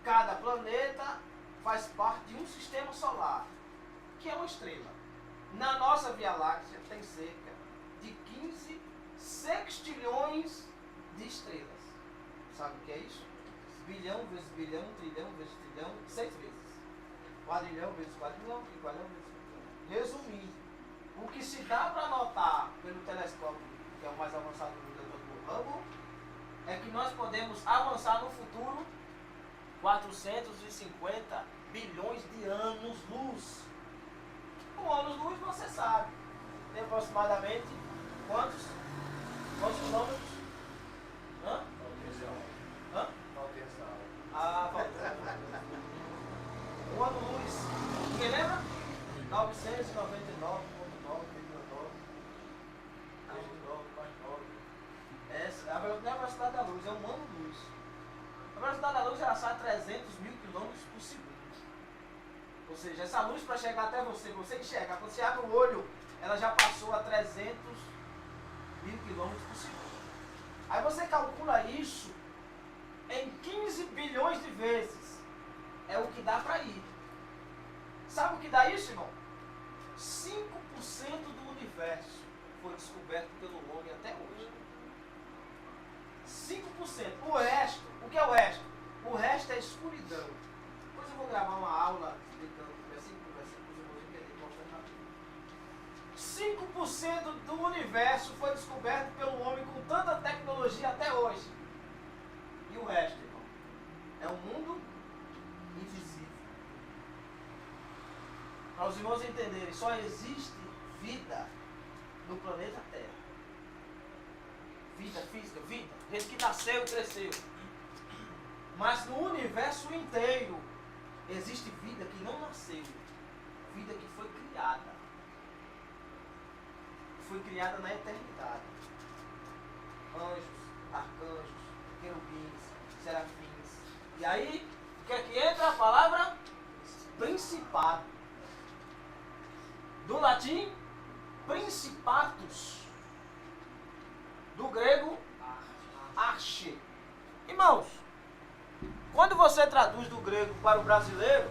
Cada planeta faz parte de um sistema solar, que é uma estrela. Na nossa Via Láctea tem cerca de 15 sextilhões de estrelas. Sabe o que é isso? Bilhão vezes bilhão, trilhão vezes trilhão, 6 vezes. Quadrilhão vezes quadrilhão, quadrilhão vezes quadrilhão. Resumindo, o que se dá para notar pelo telescópio, que é o mais avançado do mundo do Hubble, é que nós podemos avançar no futuro 450 bilhões de anos-luz. Um ano-luz você sabe. Tem aproximadamente quantos quilômetros? Hã? Hã?
Faltei essa aula.
Ah, faltou. Um ano-luz. Ninguém lembra? 999,9. A velocidade da luz é um ano-luz. A velocidade da luz ela sai a 300 mil quilômetros por segundo. Ou seja, essa luz para chegar até você enxerga. Quando você abre o olho, ela já passou a 300 mil quilômetros por segundo. Aí você calcula isso em 15 bilhões de vezes. É o que dá para ir. Sabe o que dá isso, irmão? 5% do universo foi descoberto pelo homem até hoje. 5%. O resto, o que é o resto? O resto é escuridão. Depois eu vou gravar uma aula explicando versículo por versículo, os irmãos entenderem mostrando na Bíblia. 5% do universo foi descoberto pelo homem com tanta tecnologia até hoje. E o resto, irmão, é um mundo invisível. Para os irmãos entenderem, só existe vida no planeta Terra. Vida física, vida, gente que nasceu e cresceu. Mas no universo inteiro existe vida que não nasceu, vida que foi criada. Foi criada na eternidade. Anjos, arcanjos, querubins, serafins. E aí, o que é que entra a palavra? Principado. Do latim, principatus. Do grego, arche. Irmãos, quando você traduz do grego para o brasileiro,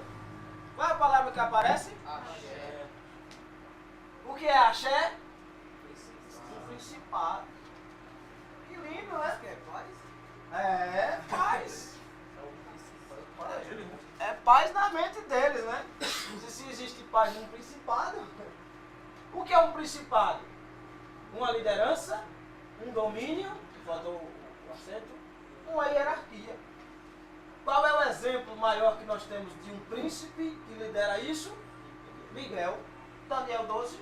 qual é a palavra que aparece?
Axé.
O que é axé? O principado. Que lindo, né?
Que é paz?
É, paz. É paz na mente deles, né? Se existe paz num principado. O que é um principado? Uma liderança, um domínio, faltou o acento, uma hierarquia. Qual é o exemplo maior que nós temos de um príncipe que lidera isso? Miguel. Daniel 12.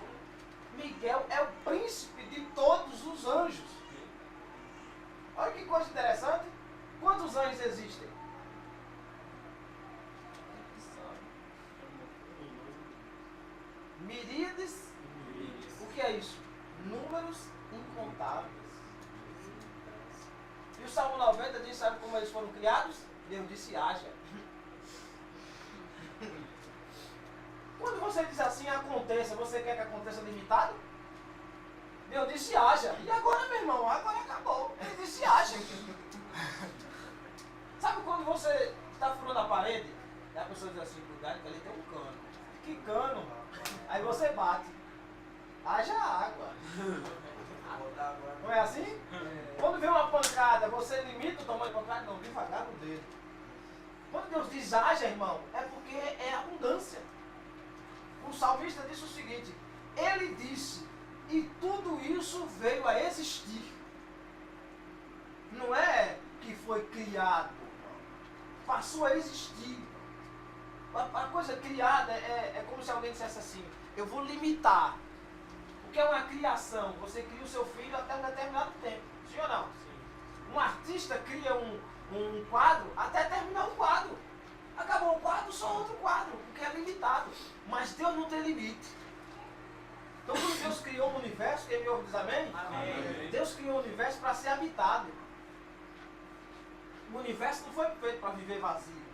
Miguel é o príncipe de todos os anjos. Olha que coisa interessante. Quantos anjos existem? miríades. O que é isso? Números incontáveis. E o Salmo 90 diz, sabe como eles foram criados? Deus disse, haja. Quando você diz assim, aconteça, você quer que aconteça limitado? Deus disse, haja. E agora, meu irmão, agora acabou. Ele disse, haja. Sabe quando você está furando a parede? E a pessoa diz assim, cuidado que ali tem um cano. Que cano? Aí você bate. Haja água. Não é assim? Quando vem uma pancada, você limita o tamanho da pancada? Não, devagar no dedo. Quando Deus diz haja, irmão, é porque é abundância. O salmista disse o seguinte, ele disse, e tudo isso veio a existir. Não é que foi criado, passou a existir. A coisa criada é como se alguém dissesse assim, eu vou limitar. O que é uma criação? Você cria o seu filho até um determinado tempo. Sim ou não? Sim. Um artista cria um quadro até terminar o quadro. Acabou o quadro, só outro quadro, porque é limitado. Mas Deus não tem limite. Então quando Deus criou o universo, quem me ouve diz amém? Amém. Deus criou o universo para ser habitado. O universo não foi feito para viver vazio.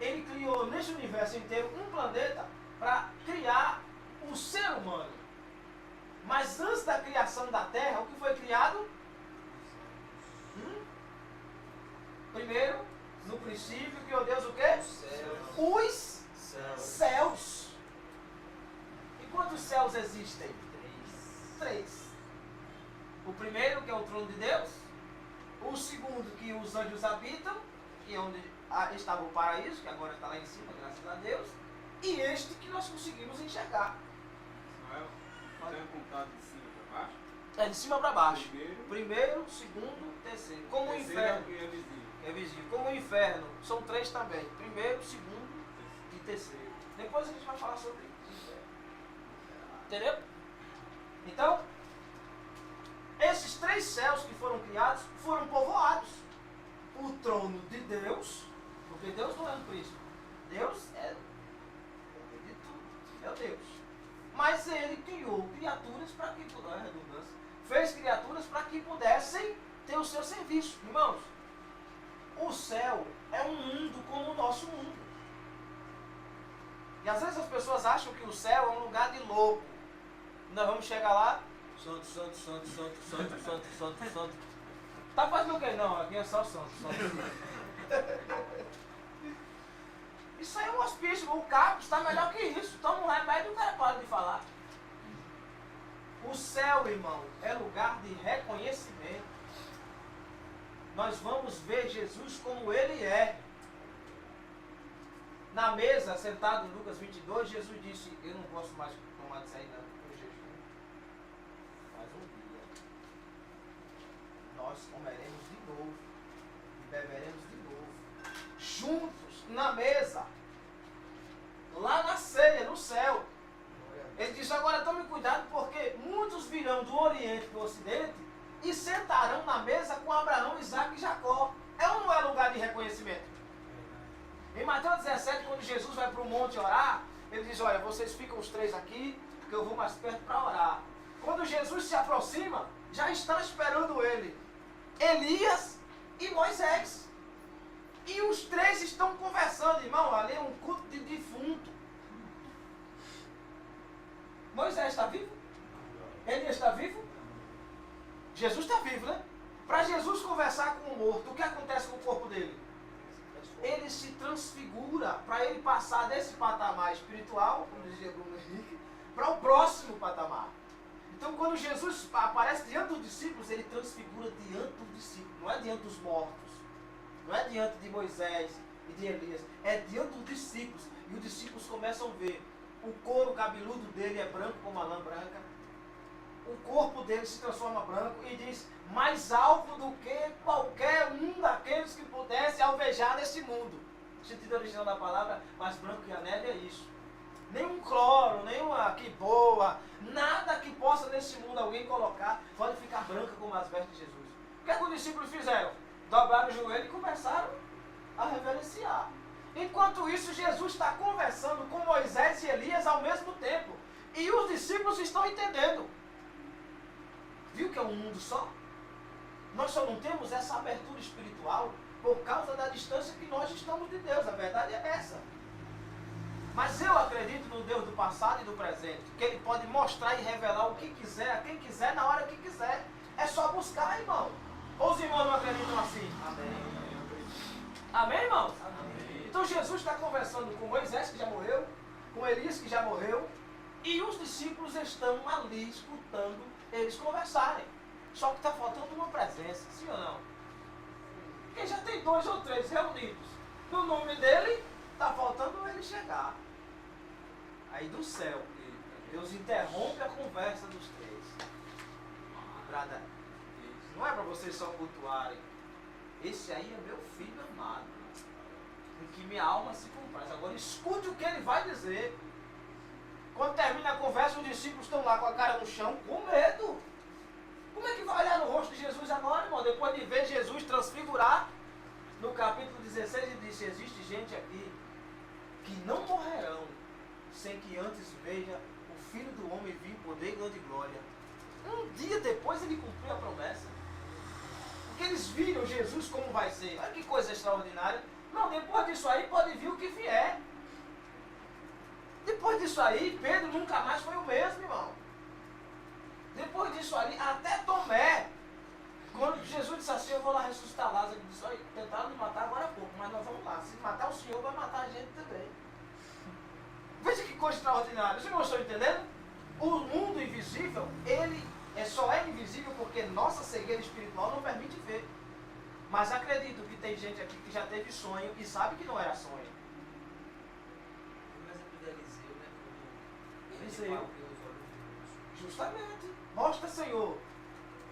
Ele criou neste universo inteiro um planeta para criar o ser humano. Mas antes da criação da Terra, o que foi criado? Primeiro, no princípio, criou Deus o quê? Os céus. E quantos céus existem? Três. O primeiro, que é o trono de Deus. O segundo, que os anjos habitam, que é onde estava o paraíso, que agora está lá em cima, graças a Deus. E este que nós conseguimos enxergar.
Tem contado de cima para baixo?
É de cima para baixo. Primeiro, segundo, terceiro. Como o inferno. É visível. Como o inferno. São três também. Primeiro, segundo e terceiro. Depois a gente vai falar sobre isso. Entendeu? Então, esses três céus que foram criados foram povoados. O trono de Deus, porque Deus não é um príncipe. Deus é de tudo. É o Deus. Mas ele criou criaturas para que, por redundância, fez criaturas para que pudessem ter o seu serviço. Irmãos, o céu é um mundo como o nosso mundo. E às vezes as pessoas acham que o céu é um lugar de louco. Nós vamos chegar lá, santo, santo, santo, santo, santo, santo, santo, santo. Tá fazendo o quê? Não, aqui é só santo, santo. Isso aí é um hospício, o CAPS está melhor que isso. Toma um remédio e o cara para de falar. O céu, irmão, é lugar de reconhecimento. Nós vamos ver Jesus como Ele é. Na mesa, sentado em Lucas 22, Jesus disse, eu não posso mais tomar disso aí não, por jejum. Mas um dia, nós comeremos de novo e beberemos de novo. Juntos. Na mesa, lá na ceia, no céu. Ele disse, agora tome cuidado, porque muitos virão do Oriente e do Ocidente e sentarão na mesa com Abraão, Isaac e Jacó. É ou não é lugar de reconhecimento? Em Mateus 17, quando Jesus vai para o monte orar, ele diz, olha, vocês ficam os três aqui, que eu vou mais perto para orar. Quando Jesus se aproxima, já está esperando ele Elias e Moisés. E os três estão conversando, irmão. Ali é um culto de defunto. Moisés está vivo? Elias está vivo? Jesus está vivo, né? Para Jesus conversar com o morto, o que acontece com o corpo dele? Ele se transfigura para ele passar desse patamar espiritual, como dizia Bruno Henrique, para o próximo patamar. Então, quando Jesus aparece diante dos discípulos, ele transfigura diante dos discípulos, não é diante dos mortos. Não é diante de Moisés e de Elias, é diante dos discípulos. E os discípulos começam a ver. O couro cabeludo dele é branco como a lã branca. O corpo dele se transforma branco e diz, mais alto do que qualquer um daqueles que pudesse alvejar nesse mundo. O sentido original da palavra, mais branco que a neve é isso. Nenhum cloro, nenhuma que boa, nada que possa nesse mundo alguém colocar pode ficar branca como as vestes de Jesus. O que é que os discípulos fizeram? Dobraram o joelho e começaram a reverenciar. Enquanto isso, Jesus está conversando com Moisés e Elias ao mesmo tempo. E os discípulos estão entendendo. Viu que é um mundo só? Nós só não temos essa abertura espiritual por causa da distância que nós estamos de Deus. A verdade é essa. Mas eu acredito no Deus do passado e do presente, que Ele pode mostrar e revelar o que quiser, a quem quiser, na hora que quiser. É só buscar, irmão. Ou os irmãos não acreditam assim? Amém. Amém, irmãos? Amém. Então Jesus está conversando com Moisés, que já morreu, com Elias, que já morreu, e os discípulos estão ali escutando eles conversarem. Só que está faltando uma presença, sim ou não? Porque já tem 2 ou 3 reunidos no nome dele, está faltando ele chegar. Aí do céu, Deus interrompe a conversa dos 3. Brada, não é para vocês só cultuarem. Esse aí é meu filho amado, em que minha alma se compraz. Agora escute o que ele vai dizer. Quando termina a conversa, os discípulos estão lá com a cara no chão, com medo. Como é que vai olhar no rosto de Jesus agora, irmão? Depois de ver Jesus transfigurar, no capítulo 16 ele disse: existe gente aqui que não morrerão sem que antes veja o Filho do Homem vir em poder e grande glória. Um dia depois ele cumpriu a promessa. Porque eles viram Jesus como vai ser. Olha que coisa extraordinária. Não, depois disso aí pode vir o que vier. Depois disso aí, Pedro nunca mais foi o mesmo, irmão. Depois disso ali, até Tomé, quando Jesus disse assim: eu vou lá ressuscitar Lázaro, ele disse: olha, tentaram me matar agora há pouco, mas nós vamos lá. Se matar o Senhor, vai matar a gente também. Veja que coisa extraordinária. Vocês não estão entendendo? O mundo invisível, ele só é invisível porque nossa cegueira espiritual não permite ver. Mas acredito que tem gente aqui que já teve sonho e sabe que não era sonho.
Por exemplo, de Eliseu, né? Quando
Eliseu.
abriu os olhos de Deus.
Justamente. Mostra, Senhor,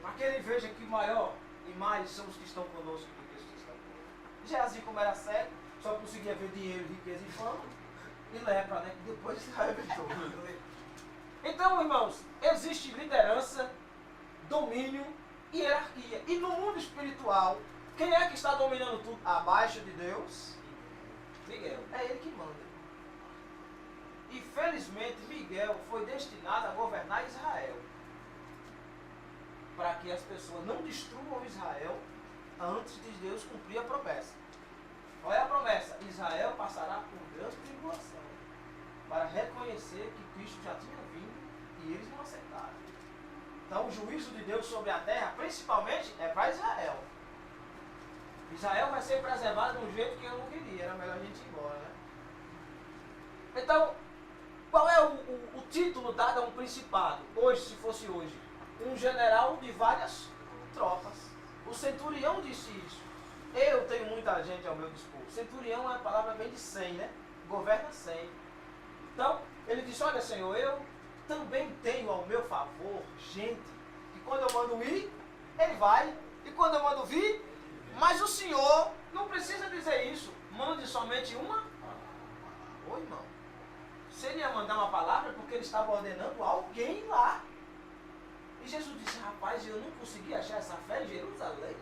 para que ele veja que maior e mais são os que estão conosco do que os que estão conosco. Geazi, como era cego, só conseguia ver dinheiro, riqueza e fama. E lepra, né? Que depois se arrebentou. Então, irmãos, existe liderança, domínio e hierarquia. E no mundo espiritual, quem é que está dominando tudo abaixo de Deus? Miguel. É ele que manda. E felizmente Miguel foi destinado a governar Israel. Para que as pessoas não destruam Israel antes de Deus cumprir a promessa. Qual é a promessa? Israel passará por grande tribulação para reconhecer que Cristo já tinha vindo e eles não aceitaram. Então o juízo de Deus sobre a terra, principalmente, é para Israel. Israel vai ser preservado de um jeito que eu não queria, era melhor a gente ir embora, né? Então, qual é o título dado a um principado? Hoje, se fosse hoje, um general de várias tropas. O centurião disse isso. Eu tenho muita gente ao meu dispor. Centurião é uma palavra bem de 100, né? Governa 100. Então, ele disse: olha, Senhor, eu também tenho ao meu favor gente que quando eu mando ir, ele vai. E quando eu mando vir, mas o Senhor não precisa dizer isso. Mande somente uma. Ô, irmão. Se ele ia mandar uma palavra, porque ele estava ordenando alguém lá. E Jesus disse: rapaz, eu não consegui achar essa fé em Jerusalém.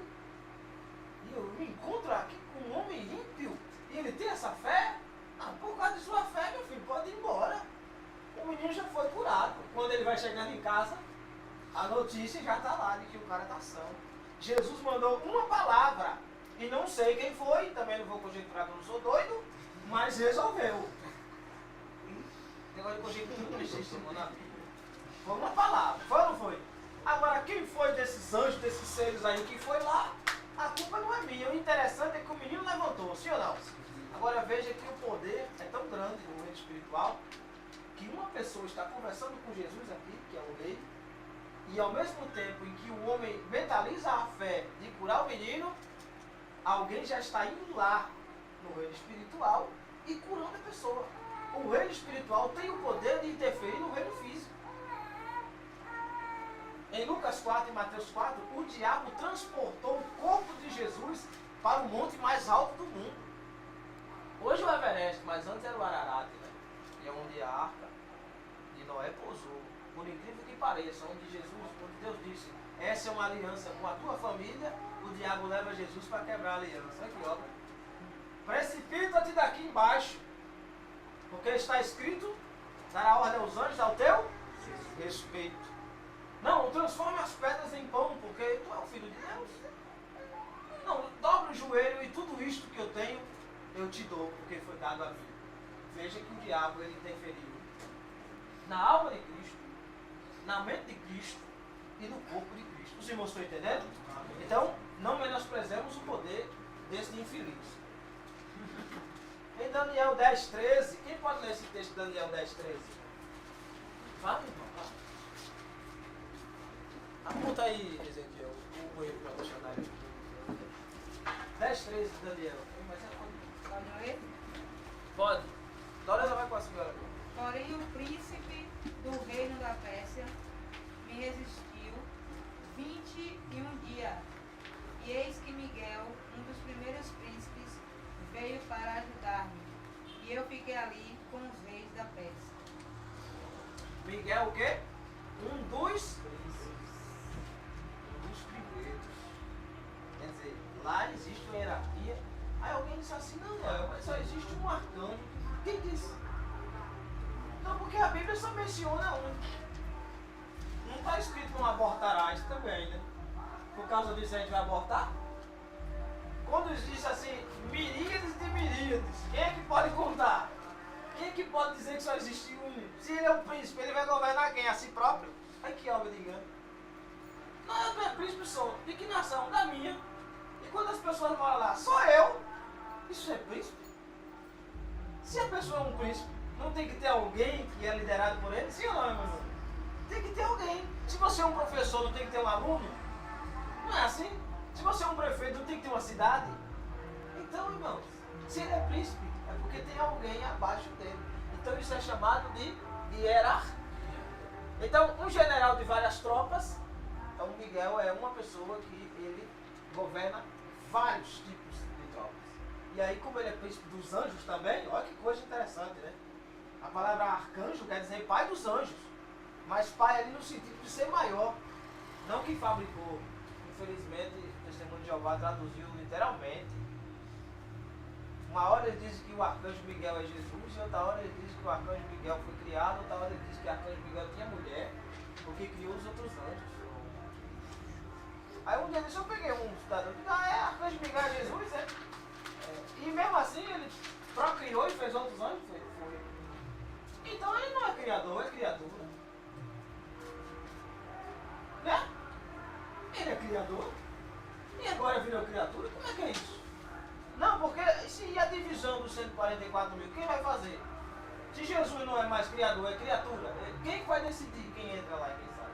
E eu me encontro aqui com um homem ímpio. E ele tem essa fé? Ah, por causa de sua fé, meu filho, pode ir embora. O menino já foi curado. Quando ele vai chegando em casa, a notícia já está lá de que o cara está são. Jesus mandou uma palavra. E não sei quem foi, também não vou conjecturar que eu não sou doido, mas resolveu. Negócio de conjectura não existe, mano. Foi uma palavra, foi ou não foi? Agora, quem foi desses anjos, desses seres aí que foi lá, a culpa não é minha. O interessante é que o menino levantou, sim ou não? Agora veja que o poder é tão grande no reino espiritual que uma pessoa está conversando com Jesus aqui, que é o rei, e ao mesmo tempo em que o homem mentaliza a fé de curar o menino, alguém já está indo lá no reino espiritual e curando a pessoa. O reino espiritual tem o poder de interferir no reino físico. Em Lucas 4 e Mateus 4, o diabo transportou o corpo de Jesus para o monte mais alto do mundo. Hoje é o Everest, mas antes era o Ararat, né? E é onde a arca de Noé pousou. Por incrível que pareça, onde Deus disse: essa é uma aliança com a tua família, o diabo leva Jesus para quebrar a aliança. Olha que obra. Precipita-te daqui embaixo, porque está escrito, dará ordem aos anjos ao teu respeito. Não transforme as pedras em pão, porque tu é o filho de Deus. Não, dobre o joelho e tudo isto que eu tenho, eu te dou, porque foi dado a mim. Veja que o diabo ele interferiu na alma de Cristo, na mente de Cristo e no corpo de Cristo. Os irmãos estão entendendo? Então, não menosprezemos o poder desse infeliz. Em Daniel 10:13, quem pode ler esse texto de Daniel 10:13? Vamos, irmão, vá. Aponta aí, Ezequiel, o erro para deixar na 10:13 de Daniel.
Pode ler?
Pode. Lorena vai com a senhora.
Porém, o príncipe do reino da Pérsia me resistiu 21 dias. E eis que Miguel, um dos primeiros príncipes, veio para ajudar-me. E eu fiquei ali com os reis da Pérsia.
Miguel o quê? Um dos primeiros. Quer dizer, lá existe uma hierarquia. Aí alguém disse assim, não, mas só existe um arcanjo. Quem disse? Não, porque a Bíblia só menciona um. Não está escrito não abortarás também, né? Por causa disso a gente vai abortar? Quando diz assim, miríades de miríades, quem é que pode contar? Quem é que pode dizer que só existe um? Se ele é um príncipe, ele vai governar quem? A si próprio? Ai, que obra de engano. Não, eu não é príncipe, sou. De que nação? Da minha. E quando as pessoas falam lá, sou eu. Isso é príncipe? Se a pessoa é um príncipe, não tem que ter alguém que é liderado por ele? Sim ou não, meu irmão? Tem que ter alguém. Se você é um professor, não tem que ter um aluno? Não é assim? Se você é um prefeito, não tem que ter uma cidade? Então, irmãos, se ele é príncipe, é porque tem alguém abaixo dele. Então isso é chamado de hierarquia. Então, um general de várias tropas, então Miguel é uma pessoa que ele governa vários tipos de tropas. E aí, como ele é príncipe dos anjos também, olha que coisa interessante, né? A palavra arcanjo quer dizer pai dos anjos, mas pai ali no sentido de ser maior, não que fabricou. Infelizmente, o Testemunho de Jeová traduziu literalmente. Uma hora ele diz que o arcanjo Miguel é Jesus, e outra hora ele diz que o arcanjo Miguel foi criado, outra hora ele diz que o arcanjo Miguel tinha mulher, porque criou os outros anjos. Aí um dia desse eu peguei um cidadão e disse, arcanjo Miguel é Jesus, é? E mesmo assim ele procriou e fez outros anjos? Foi. Então ele não é criador, é criatura. Né? Ele é criador. E agora virou criatura? Como é que é isso? Não, porque se a divisão dos 144 mil, quem vai fazer? Se Jesus não é mais criador, é criatura, quem vai decidir quem entra lá e quem sai?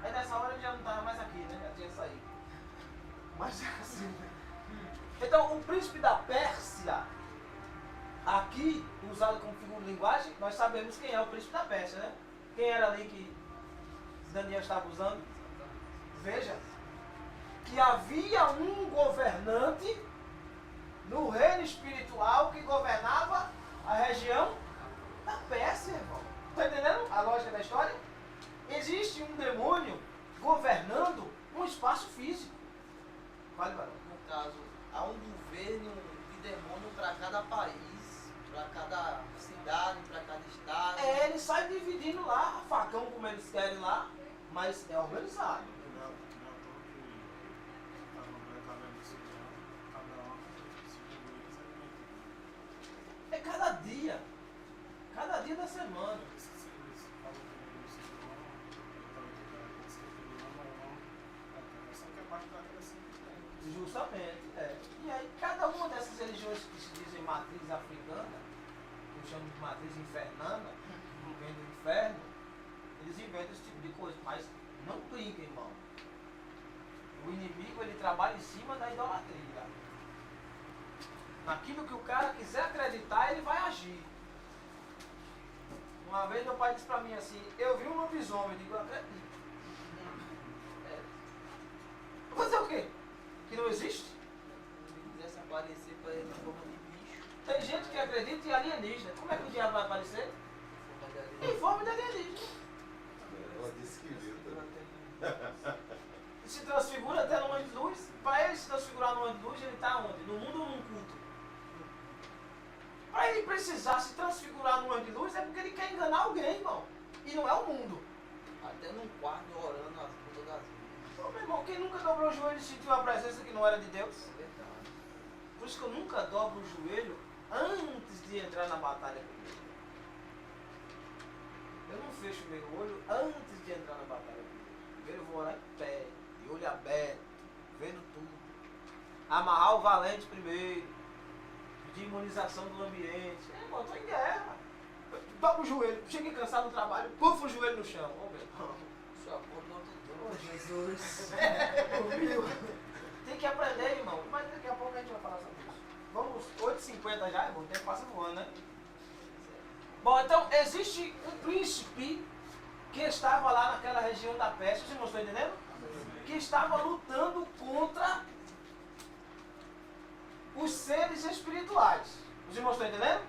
Aí nessa hora ele já não estava mais aqui, né? Já tinha saído. Mas é assim, né? Então, o príncipe da Pérsia, aqui, usado como figura de linguagem, nós sabemos quem é o príncipe da Pérsia, né? Quem era ali que Daniel estava usando? Veja, que havia um governante no reino espiritual que governava a região da Pérsia, irmão. Está entendendo a lógica da história? Existe um demônio governando um espaço físico. Vale, Barão.
No caso, há um governo de demônio para cada país, para cada cidade, para cada estado.
Ele sai dividindo lá, facão como eles querem lá, mas é organizado. É cada dia da semana. Justamente, E aí cada uma dessas religiões que se dizem matriz africana, que eu chamo de matriz infernana, que vem do inferno, eles inventam esse tipo de coisa, mas não brinca, irmão. O inimigo ele trabalha em cima da idolatria. Naquilo que o cara quiser acreditar, ele vai agir. Uma vez meu pai disse pra mim assim, eu vi um lobisomem, eu digo, eu acredito. Vou fazer o quê? Que não existe?
Se quisesse aparecer para ele na forma de bicho,
Tem gente que acredita em alienígena. Como é que o diabo vai aparecer?
forma de alienígena.
Em forma de alienígena.
Ela disse que viu.
Se transfigura até no anjo de luz. Para ele se transfigurar no anjo de luz, ele está onde? No mundo ou num culto? precisar se transfigurar num anjo de luz, é porque ele quer enganar alguém, irmão. E não é o mundo.
Até num quarto orando as putas das vidas.
Então, meu irmão, quem nunca dobrou o joelho e sentiu a presença que não era de Deus?
É verdade.
Por isso que eu nunca dobro o joelho antes de entrar na batalha com Deus. Eu não fecho meu olho antes de entrar na batalha com Deus. Primeiro eu vou orar em pé, de olho aberto, vendo tudo. Amarrar o valente primeiro. Pedir imunização do ambiente. Irmão, eu tô em guerra. Dobro o joelho. Cheguei cansado do trabalho, pufo o joelho no chão. Ô, meu irmão.
Sua porra não tem
Ô, Jesus. Tem que aprender, irmão. Mas daqui a pouco a gente vai falar sobre isso. Vamos, 8h50 já, irmão. O tempo passa voando, né? Bom, então, existe um príncipe que estava lá naquela região da Pérsia, vocês estão entendendo? Que estava lutando contra os seres espirituais. Os irmãos estão entendendo?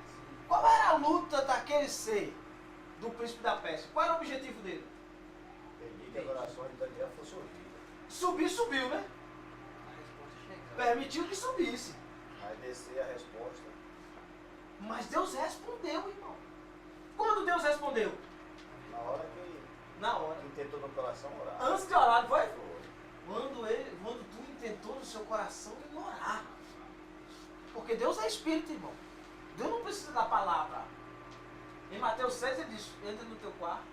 Qual era a luta daquele ser, do príncipe da Pérsia? Qual era o objetivo dele?
Permite que a oração de Daniel fosse ouvida.
Subir, subiu, né?
A resposta chegando.
Permitiu que subisse.
Vai descer a resposta.
Mas Deus respondeu, irmão. Quando Deus respondeu?
Na hora que
Na hora.
quem tentou no coração orar.
Antes de orar, não foi?
Foi.
Quando tu intentou no seu coração em orar. Porque Deus é espírito, irmão. Deus não precisa da palavra. Em Mateus 6 ele diz, entra no teu quarto,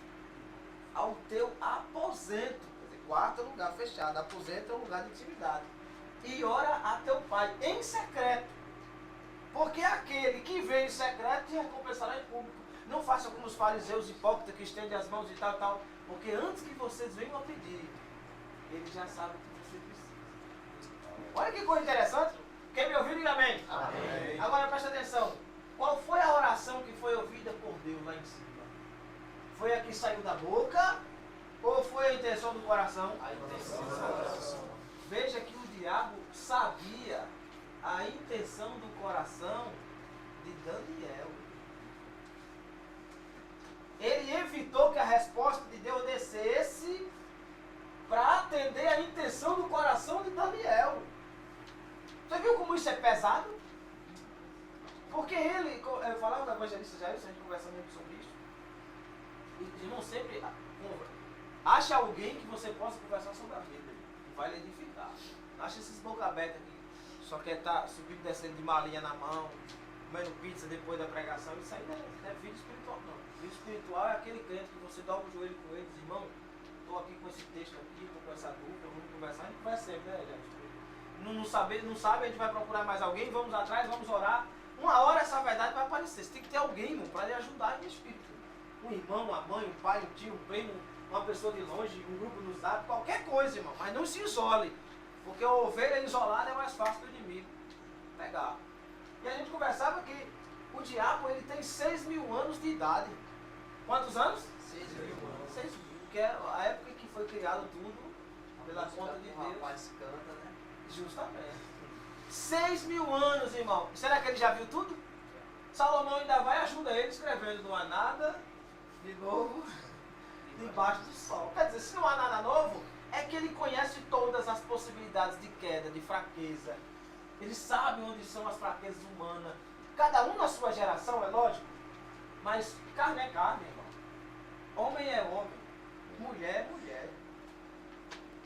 ao teu aposento. Quer dizer, quarto é um lugar fechado, aposento é um lugar de intimidade. E ora a teu pai em secreto. Porque aquele que vem em secreto te recompensará em público. Não faça como os fariseus hipócritas que estendem as mãos e tal, tal. Porque antes que vocês venham a pedir, ele já sabe o que você precisa. Olha que coisa interessante. Quem me ouviu, diga amém.
Amém.
Agora presta atenção. Qual foi a oração que foi ouvida por Deus lá em cima? Foi a que saiu da boca? Ou foi a intenção do coração?
A intenção do coração.
Veja que o diabo sabia a intenção do coração de Daniel. Ele evitou que a resposta de Deus descesse para atender a intenção do coração de Daniel. Você viu como isso é pesado? Porque ele, eu falava com o evangelista Jair, a gente conversa muito sobre isso. E irmão, sempre ache alguém que você possa conversar sobre a Bíblia, que vai lhe edificar. Não ache esses boca aberta que só quer estar subindo e descendo de malinha na mão, comendo pizza depois da pregação. Isso aí não é vida espiritual, não. Vida espiritual é aquele crente que você dobra o joelho com ele e diz, irmão, estou aqui com esse texto aqui, estou com essa dúvida, vamos conversar. A gente conversa sempre, né, gente? Não sabe, a gente vai procurar mais alguém, vamos atrás, vamos orar. Uma hora essa verdade vai aparecer. Você tem que ter alguém, irmão, para lhe ajudar em espírito. Um irmão, uma mãe, um pai, um tio, um primo, uma pessoa de longe, um grupo no zap, qualquer coisa, irmão. Mas não se isole. Porque a ovelha isolada é mais fácil do inimigo pegar. E a gente conversava que o diabo ele tem 6.000 anos de idade. Quantos anos?
6.000 anos.
6.000, que é a época que foi criado tudo pela conta de
O
Deus.
rapaz canta, né?
Justamente. 6.000 anos, irmão. Será que ele já viu tudo? Salomão ainda vai e ajuda ele escrevendo. Não há nada de novo debaixo do sol. Quer dizer, se não há nada novo, é que ele conhece todas as possibilidades de queda, de fraqueza. Ele sabe onde são as fraquezas humanas. Cada um na sua geração, é lógico. Mas carne é carne, irmão. Homem é homem. Mulher é mulher.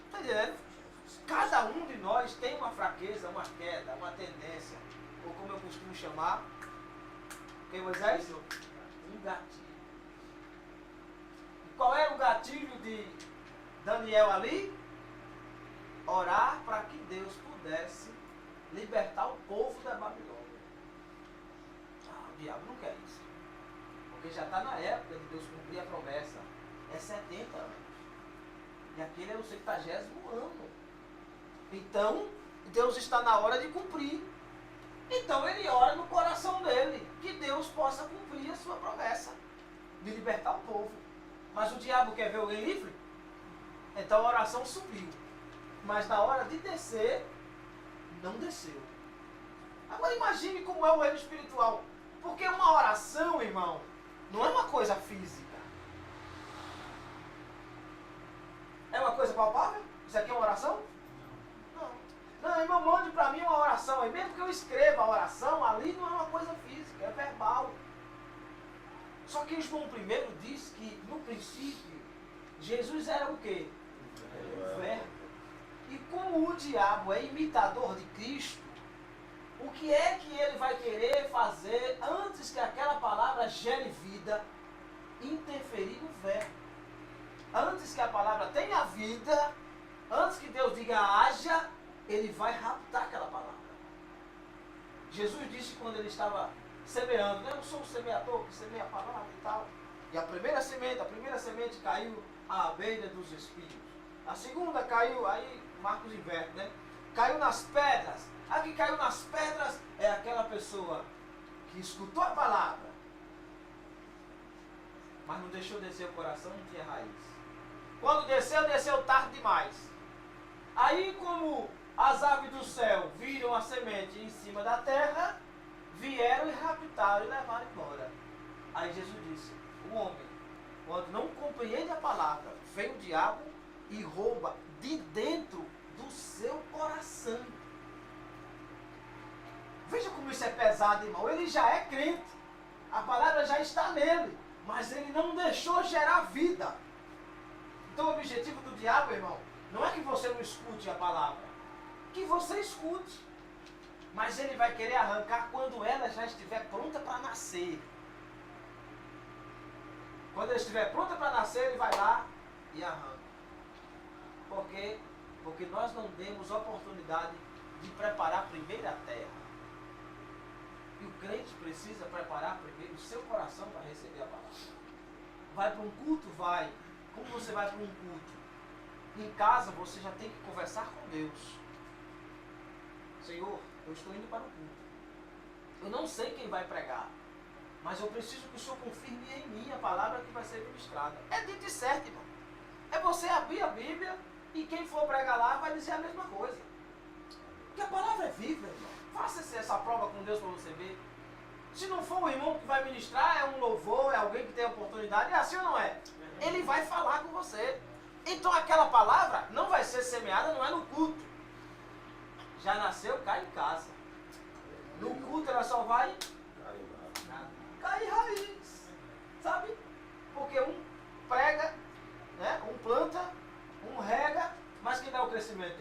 Está entendendo? Cada um de nós tem uma fraqueza, uma queda, uma tendência. Ou como eu costumo chamar, quem Moisés? Um gatilho. E qual era o gatilho de Daniel ali? Orar para que Deus pudesse libertar o povo da Babilônia. O diabo não quer isso. Porque já está na época de Deus cumprir a promessa. É 70 anos. E aquele é o 70º ano. Então, Deus está na hora de cumprir. Então ele ora no coração dele, que Deus possa cumprir a sua promessa de libertar o povo. Mas o diabo quer ver alguém livre? Então a oração subiu. Mas na hora de descer, não desceu. Agora imagine como é o reino espiritual. Porque uma oração, irmão, não é uma coisa física. É uma coisa palpável? Isso aqui é uma oração? Não, irmão, mande para mim uma oração aí. Mesmo que eu escreva a oração, ali não é uma coisa física, é verbal. Só que João I diz que, no princípio, Jesus era o quê? O Verbo. E como o diabo é imitador de Cristo, o que é que ele vai querer fazer antes que aquela palavra gere vida? Interferir no Verbo. Antes que a palavra tenha vida, antes que Deus diga haja, ele vai raptar aquela palavra. Jesus disse quando ele estava semeando, né? Eu sou o semeador que semeia a palavra e tal. E a primeira semente caiu à beira dos espinhos. A segunda caiu, aí Marcos inverte, né? Caiu nas pedras. A que caiu nas pedras é aquela pessoa que escutou a palavra, mas não deixou descer o coração, não tinha raiz. Quando desceu, desceu tarde demais. Aí, como as aves do céu viram a semente em cima da terra, vieram e raptaram e levaram embora. Aí Jesus disse, o homem, quando não compreende a palavra, vem o diabo e rouba de dentro do seu coração. Veja como isso é pesado, irmão. Ele já é crente. A palavra já está nele. Mas ele não deixou gerar vida. Então o objetivo do diabo, irmão, não é que você não escute a palavra. Que você escute. Mas ele vai querer arrancar quando ela já estiver pronta para nascer. Quando ela estiver pronta para nascer, ele vai lá e arranca. Por quê? Porque nós não demos oportunidade de preparar primeiro a terra. E o crente precisa preparar primeiro o seu coração para receber a palavra. Vai para um culto? Vai. Como você vai para um culto? Em casa você já tem que conversar com Deus. Senhor, eu estou indo para o culto. Eu não sei quem vai pregar, mas eu preciso que o Senhor confirme em mim a palavra que vai ser ministrada. É dito e certo, irmão. É você abrir a Bíblia e quem for pregar lá vai dizer a mesma coisa. Porque a palavra é viva, irmão. Faça essa prova com Deus para você ver. Se não for o irmão que vai ministrar, é um louvor, é alguém que tem oportunidade, é assim ou não é? Ele vai falar com você. Então aquela palavra não vai ser semeada, não é no culto. Já nasceu, cai em casa. No culto ela só vai cair raiz. Sabe? Porque um prega, né? Um planta, um rega, mas quem dá o crescimento?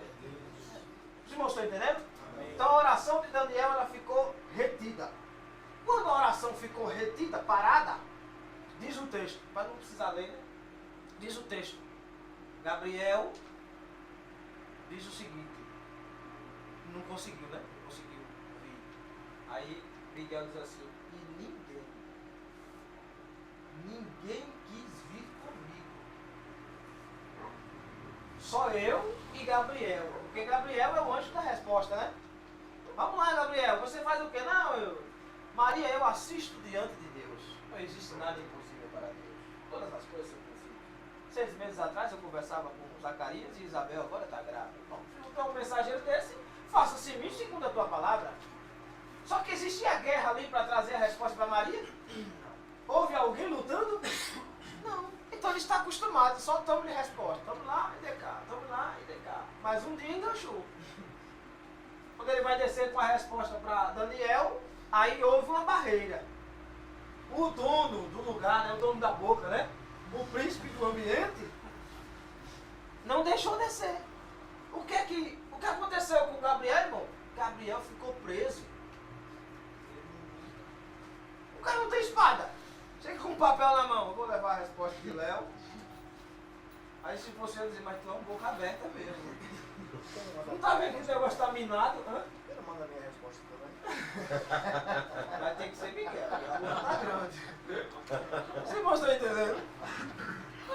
Os irmãos estão entendendo? Então a oração de Daniel ela ficou retida. Quando a oração ficou retida, parada, diz o texto, para não precisar ler, né? Diz o texto. Gabriel diz o seguinte, não conseguiu, né? Não conseguiu vir. Aí Miguel diz assim, e ninguém quis vir comigo. Só eu e Gabriel. Porque Gabriel é o anjo da resposta, né? Vamos lá, Gabriel, você faz o quê? Não, Maria, eu assisto diante de Deus. Não existe nada impossível para Deus. Todas as coisas são possíveis. 6 meses atrás eu conversava com Zacarias e Isabel agora está grávida. Bom, então um mensageiro desse, faça-se em mim segundo a tua palavra. Só que existia guerra ali para trazer a resposta para Maria? Houve alguém lutando? Não. Então ele está acostumado, só toma-lhe resposta. Tamo lá e de cá, tamo lá e de cá. Mas um dia enganchou. Quando ele vai descer com a resposta para Daniel, aí houve uma barreira. O dono do lugar, né, o dono da boca, né? O príncipe do ambiente, não deixou descer. O que aconteceu com Gabriel, irmão? Gabriel ficou preso. O cara não tem espada. Chega com um papel na mão. Eu vou levar a resposta de Léo. Aí se você dizer, mas tu é um boca aberta mesmo. Não tá vendo que o negócio tá minado? Hã?
Eu não mando a minha resposta também.
Vai ter que ser Miguel. A boca tá grande. Vocês não estão entendendo?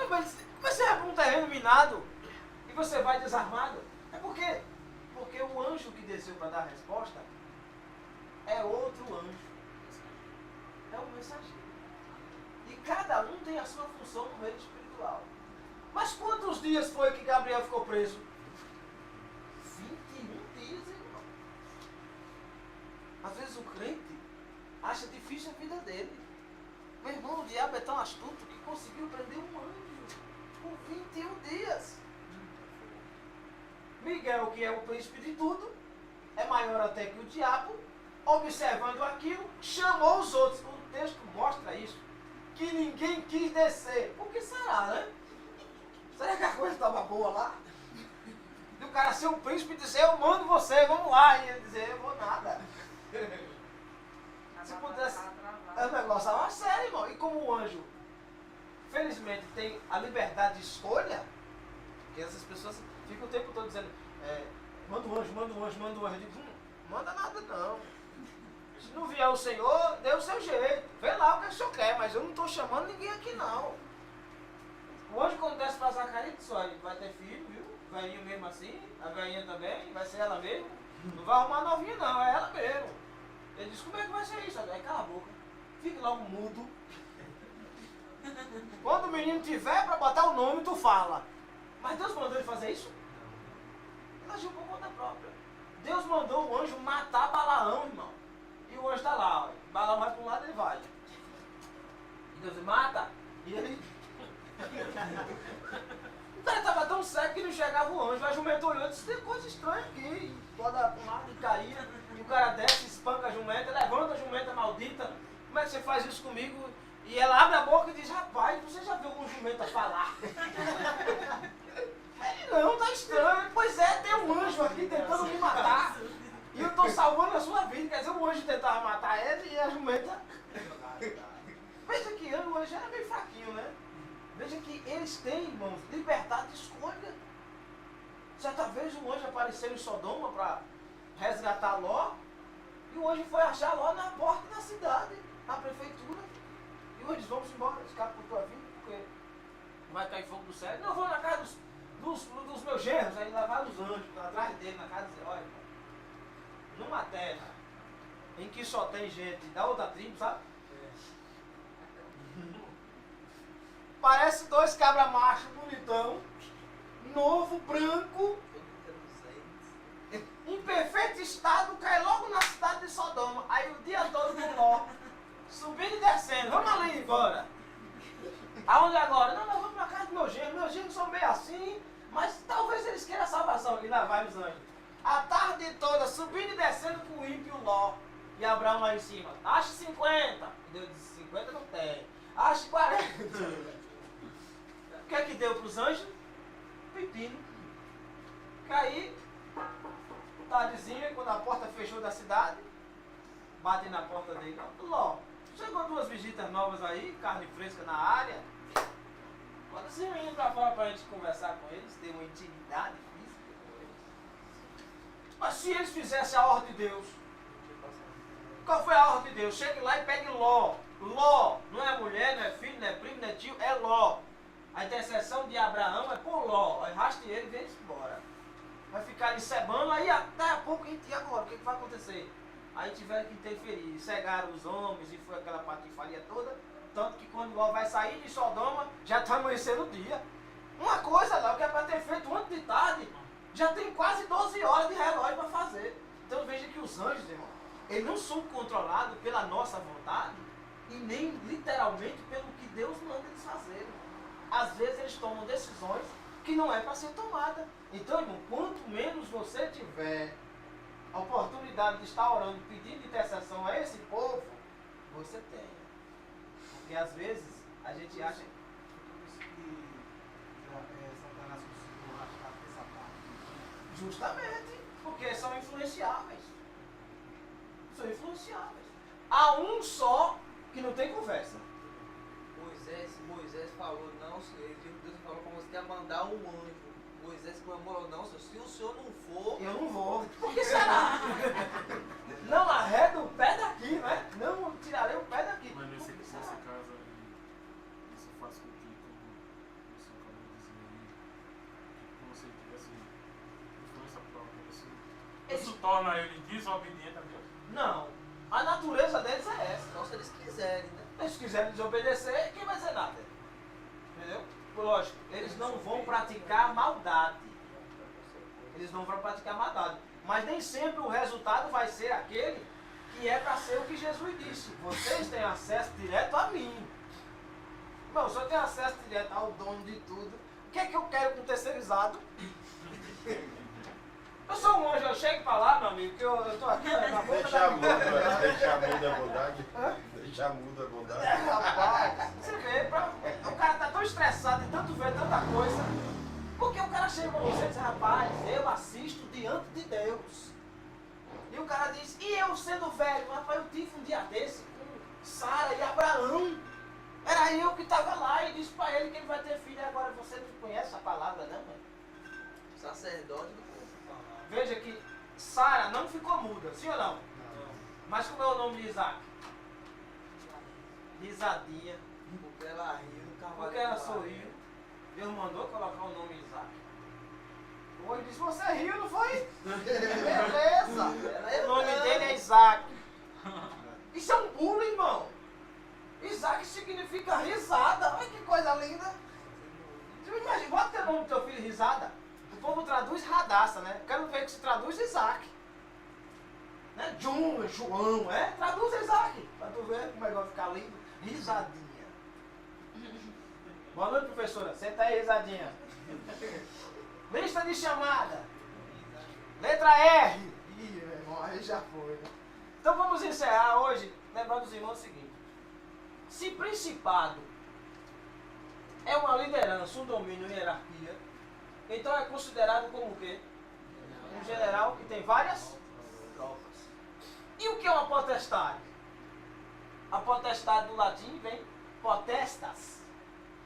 Mas você vai para um terreno minado e você vai desarmado. É por quê? Porque o anjo que desceu para dar a resposta é outro anjo. É um mensageiro. E cada um tem a sua função no reino espiritual. Mas quantos dias foi que Gabriel ficou preso? 21 dias, irmão. Às vezes o crente acha difícil a vida dele. Meu irmão, o diabo é tão astuto que conseguiu prender um anjo por 21 dias. Miguel, que é o príncipe de tudo, é maior até que o diabo, observando aquilo, chamou os outros. O texto mostra isso. que ninguém quis descer. Por que será, né? Será que a coisa estava boa lá? E o cara ser um príncipe e dizer, eu mando você, vamos lá. E ele dizer, eu vou nada. Se pudesse... O negócio é uma série, irmão. E como o anjo, felizmente, tem a liberdade de escolha, porque essas pessoas ficam o tempo todo dizendo, manda um anjo, manda um anjo, manda um anjo. Eu digo, manda nada não. Se não vier o Senhor, dê o seu jeito. Vê lá o que o Senhor quer, mas eu não estou chamando ninguém aqui não. O anjo quando desce para Zacarias disse, olha, vai ter filho, viu? Velhinho mesmo assim, a velhinha também, vai ser ela mesmo. Não vai arrumar novinha não, é ela mesmo. Ele disse, como é que vai ser isso? Aí cala a boca, fique logo mudo. Quando o menino tiver para botar o nome, tu fala. Mas Deus mandou ele fazer isso? Ele agiu por conta própria. Deus mandou o anjo matar Balaão, irmão. E o anjo está lá, ó. Balaão vai para um lado e ele vai. E Deus ele mata. E ele... O cara estava tão cego que não chegava o anjo. A jumenta olhou e disse, tem coisa estranha aqui. Toda para um lado e caía. E o cara desce, espanca a jumenta, levanta a jumenta maldita. Como é que você faz isso comigo? E ela abre a boca e diz, rapaz, você já viu algum jumenta falar? Ele não, tá estranho. Pois é, tem um anjo aqui tentando me matar. E eu estou salvando a sua vida. Quer dizer, o anjo tentava matar ele e a jumenta... Veja que o anjo era meio fraquinho, né? Veja que eles têm, irmãos, liberdade de escolha. Certa vez um anjo apareceu em Sodoma para resgatar Ló. E o anjo foi achar Ló na porta da cidade, na prefeitura. E o anjo disse, vamos embora, escapa por tua vida, porque vai cair fogo do céu. Não, eu vou na casa dos meus genros. Aí lá vai os anjos, atrás dele, na casa, e dizer, olha, irmão, numa terra em que só tem gente da outra tribo, sabe? Parece dois cabra macho bonitão, novo, branco, em perfeito estado, cai logo na cidade de Sodoma. Aí o dia todo com Ló, subindo e descendo, vamos ali embora. Aonde agora? Não, nós vamos para casa do meu genro. Meus genros são meio assim, mas talvez eles queiram a salvação. E lá vai os anjos. A tarde toda, subindo e descendo com o ímpio Ló. E Abraão lá em cima, ache 50. E Deus disse, 50 não tem. Ache 40. O que é que deu para os anjos? Pepino. Caí, tardezinha, quando a porta fechou da cidade, batem na porta dele. Ló, chegou duas visitas novas aí, carne fresca na área. Bota esse menino para fora para a gente conversar com eles, ter uma intimidade física com eles. Mas se eles fizessem a ordem de Deus, qual foi a ordem de Deus? Chegue lá e pegue Ló. Ló, não é mulher, não é filho, não é primo, não é tio, é Ló. A intercessão de Abraão é por Ló. Arraste ele e vem embora. Vai ficar ali cebando, aí até a pouco a gente, e agora? O que vai acontecer? Aí tiveram que interferir, cegaram os homens e foi aquela patifaria toda. Tanto que quando Ló vai sair de Sodoma, já está amanhecendo o dia. Uma coisa lá, o que é para ter feito antes de tarde, já tem quase 12 horas de relógio para fazer. Então veja que os anjos, irmão, eles não são controlados pela nossa vontade e nem literalmente pelo que Deus manda eles fazerem. Às vezes eles tomam decisões que não é para ser tomada. Então, irmão, quanto menos você tiver a oportunidade de estar orando, pedindo intercessão a esse povo, você tem. Porque às vezes a gente acha... Justamente, porque são influenciáveis. São influenciáveis. Há um só que não tem conversa.
Moisés falou, não, Senhor. Deus falou para você que ia mandar um anjo. Moisés clamou, não, Senhor. Se o Senhor não for...
Eu não vou. Por que será? Não arreda o pé daqui, né? Não tirarei o pé daqui.
Mas nesse caso aí, isso faz com que, como você acabou de dizer aí, que você tivesse influência própria, isso torna ele desobediente a Deus?
Não. A natureza deles é essa.
Então, se eles quiserem, né?
Se eles quiserem desobedecer, quem vai dizer nada? Entendeu? Lógico, eles não vão praticar maldade. Eles não vão praticar maldade. Mas nem sempre o resultado vai ser aquele que é para ser o que Jesus disse. Vocês têm acesso direto a mim. Não, se eu tenho acesso direto ao dono de tudo, o que é que eu quero com o terceirizado? Eu sou um anjo, eu chego para lá, meu amigo, que eu estou aqui na boca
Deixa a mão da bondade.
Já muda a bondade.
Rapaz, você vê, o cara tá tão estressado de tanto ver tanta coisa. Porque o cara chega pra você e diz, rapaz, eu assisto diante de Deus. E o cara diz, e eu sendo velho? Rapaz, eu tive um dia desse com Sara e Abraão. Era eu que estava lá e disse pra ele que ele vai ter filho. E agora você não conhece a palavra, né, mãe?
Sacerdote do povo.
Veja que Sara não ficou muda, sim ou não? Mas como é o nome de Isaac? Risadinha.
Porque ela riu no cavalo.
Porque ela sorriu. Deus mandou colocar o nome Isaac. O outro disse, você riu, não foi? Beleza. O nome dele é Isaac. Isso é um pulo, irmão. Isaac significa risada. Olha que coisa linda. Você imagina, bota teu nome do teu filho risada. O povo traduz radaça, né? Quero ver que se traduz Isaac. Né? John, João, traduz Isaac. Pra tu ver como é que vai ficar lindo. Risadinha. Boa noite, professora. Senta aí, risadinha. Lista de chamada. Letra R. Ih, meu irmão, aí já foi. Né? Então vamos encerrar hoje, lembrando os irmãos o seguinte. Se principado é uma liderança, um domínio, uma hierarquia, então é considerado como o quê? Um general que tem várias tropas. E o que é uma potestade? A potestade do latim vem potestas.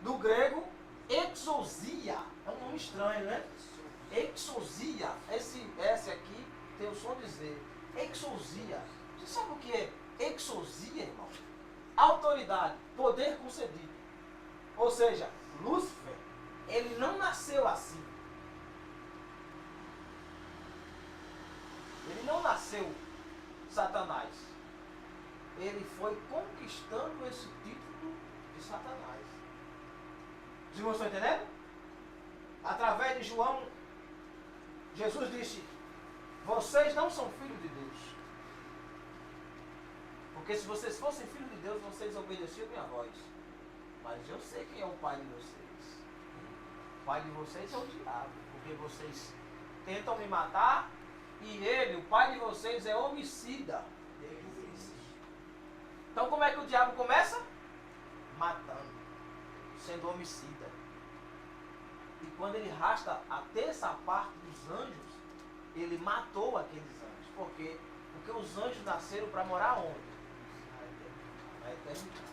Do grego, exousia. É um nome estranho, né? Exousia. Esse S aqui tem o som de Z. Exousia. Você sabe o que é exousia, irmão? Autoridade, poder concedido. Ou seja, Lúcifer, ele não nasceu assim. Ele não nasceu Satanás. Ele foi conquistando esse título de Satanás. Os irmãos estão entendendo? Através de João, Jesus disse, vocês não são filhos de Deus. Porque se vocês fossem filhos de Deus, vocês obedeciam a minha voz. Mas eu sei quem é o pai de vocês. O pai de vocês é o diabo. Porque vocês tentam me matar e ele, o pai de vocês, é homicida. Então como é que o diabo começa? Matando. Sendo homicida. E quando ele rasta a terça parte dos anjos, ele matou aqueles anjos. Por quê? Porque os anjos nasceram para morar onde? Na eternidade.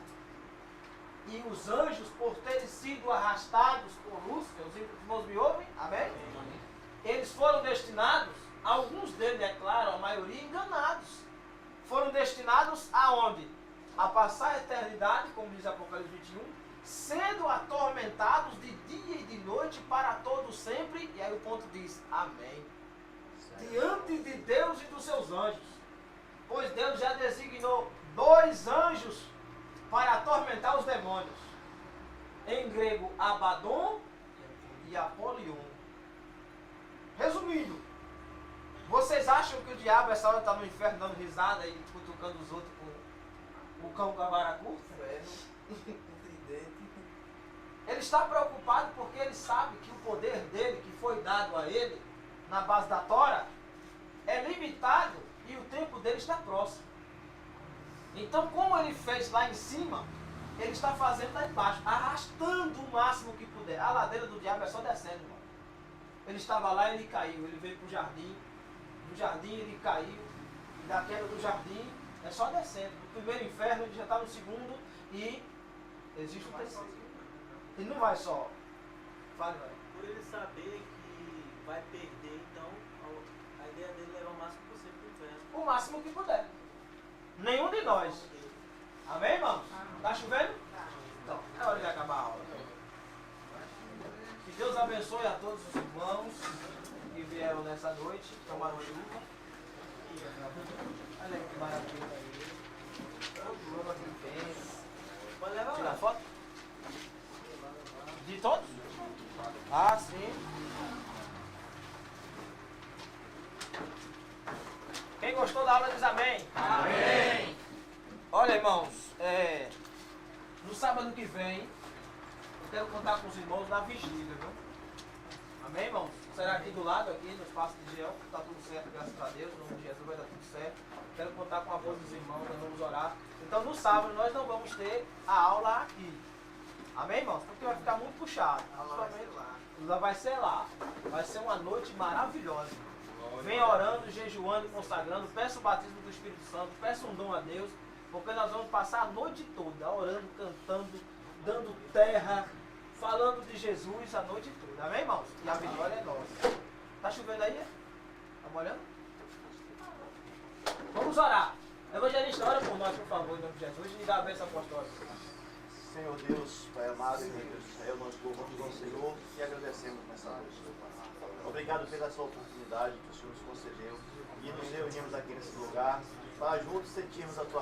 E os anjos, por terem sido arrastados por Lúcifer, os irmãos me ouvem? Amém? Eles foram destinados, alguns deles, é claro, a maioria enganados. Foram destinados aonde? A passar a eternidade, como diz Apocalipse 21, sendo atormentados de dia e de noite para todo sempre. E aí o ponto diz, amém. Diante de Deus e dos seus anjos. Pois Deus já designou 2 anjos para atormentar os demônios. Em grego, Abaddon e Apolion. Resumindo, vocês acham que o diabo essa hora está no inferno dando risada e cutucando os outros com o cão gavaracu? Ele está preocupado porque ele sabe que o poder dele, que foi dado a ele, na base da Tora, é limitado e o tempo dele está próximo. Então, como ele fez lá em cima, ele está fazendo lá embaixo, arrastando o máximo que puder. A ladeira do diabo é só descendo, irmão. Ele estava lá e ele caiu, ele veio para o jardim, do jardim ele caiu, e da queda do jardim é só descendo. No primeiro inferno ele já está no segundo e existe o terceiro. Ele não vai só. Fale, vai.
Por ele saber que vai perder, então a ideia dele é levar o máximo possível para o inferno.
O máximo que puder. Nenhum de nós. Amém, irmãos? Está chovendo? Então, é hora de acabar a aula. Que Deus abençoe a todos os irmãos que vieram nessa noite, tomaram chuva. Olha que maravilha aí. Todo ano aqui fez.
Pode levar
Tirar
lá.
foto? De todos? Ah, sim. Quem gostou da aula diz amém. Amém. Olha, irmãos, no sábado que vem, eu quero contar com os irmãos na vigília, viu? Amém, irmãos? será aqui do lado, aqui no espaço de Gel. Está tudo certo, graças a Deus. No nome de Jesus vai dar tudo certo. Quero contar com a voz dos irmãos, nós vamos orar. Então no sábado nós não vamos ter a aula aqui. Amém, irmãos? Porque vai ficar muito puxado. Vai ser lá. Vai ser uma noite maravilhosa. Vem orando, jejuando, consagrando. Peça o batismo do Espírito Santo. Peça um dom a Deus. Porque nós vamos passar a noite toda orando, cantando, dando terra, falando de Jesus a noite toda. Amém, irmãos? E a vitória é nossa. Tá chovendo aí? Tá molhando? Vamos orar. Evangelista, ora por nós, por favor, em nome de Jesus, e dá a bênção apostólica.
Senhor Deus, Pai amado, Senhor Deus do céu, nós louvamos ao Senhor e agradecemos nessa noite. Obrigado pela sua oportunidade que o Senhor nos concedeu e nos reunimos aqui nesse lugar para juntos sentirmos a tua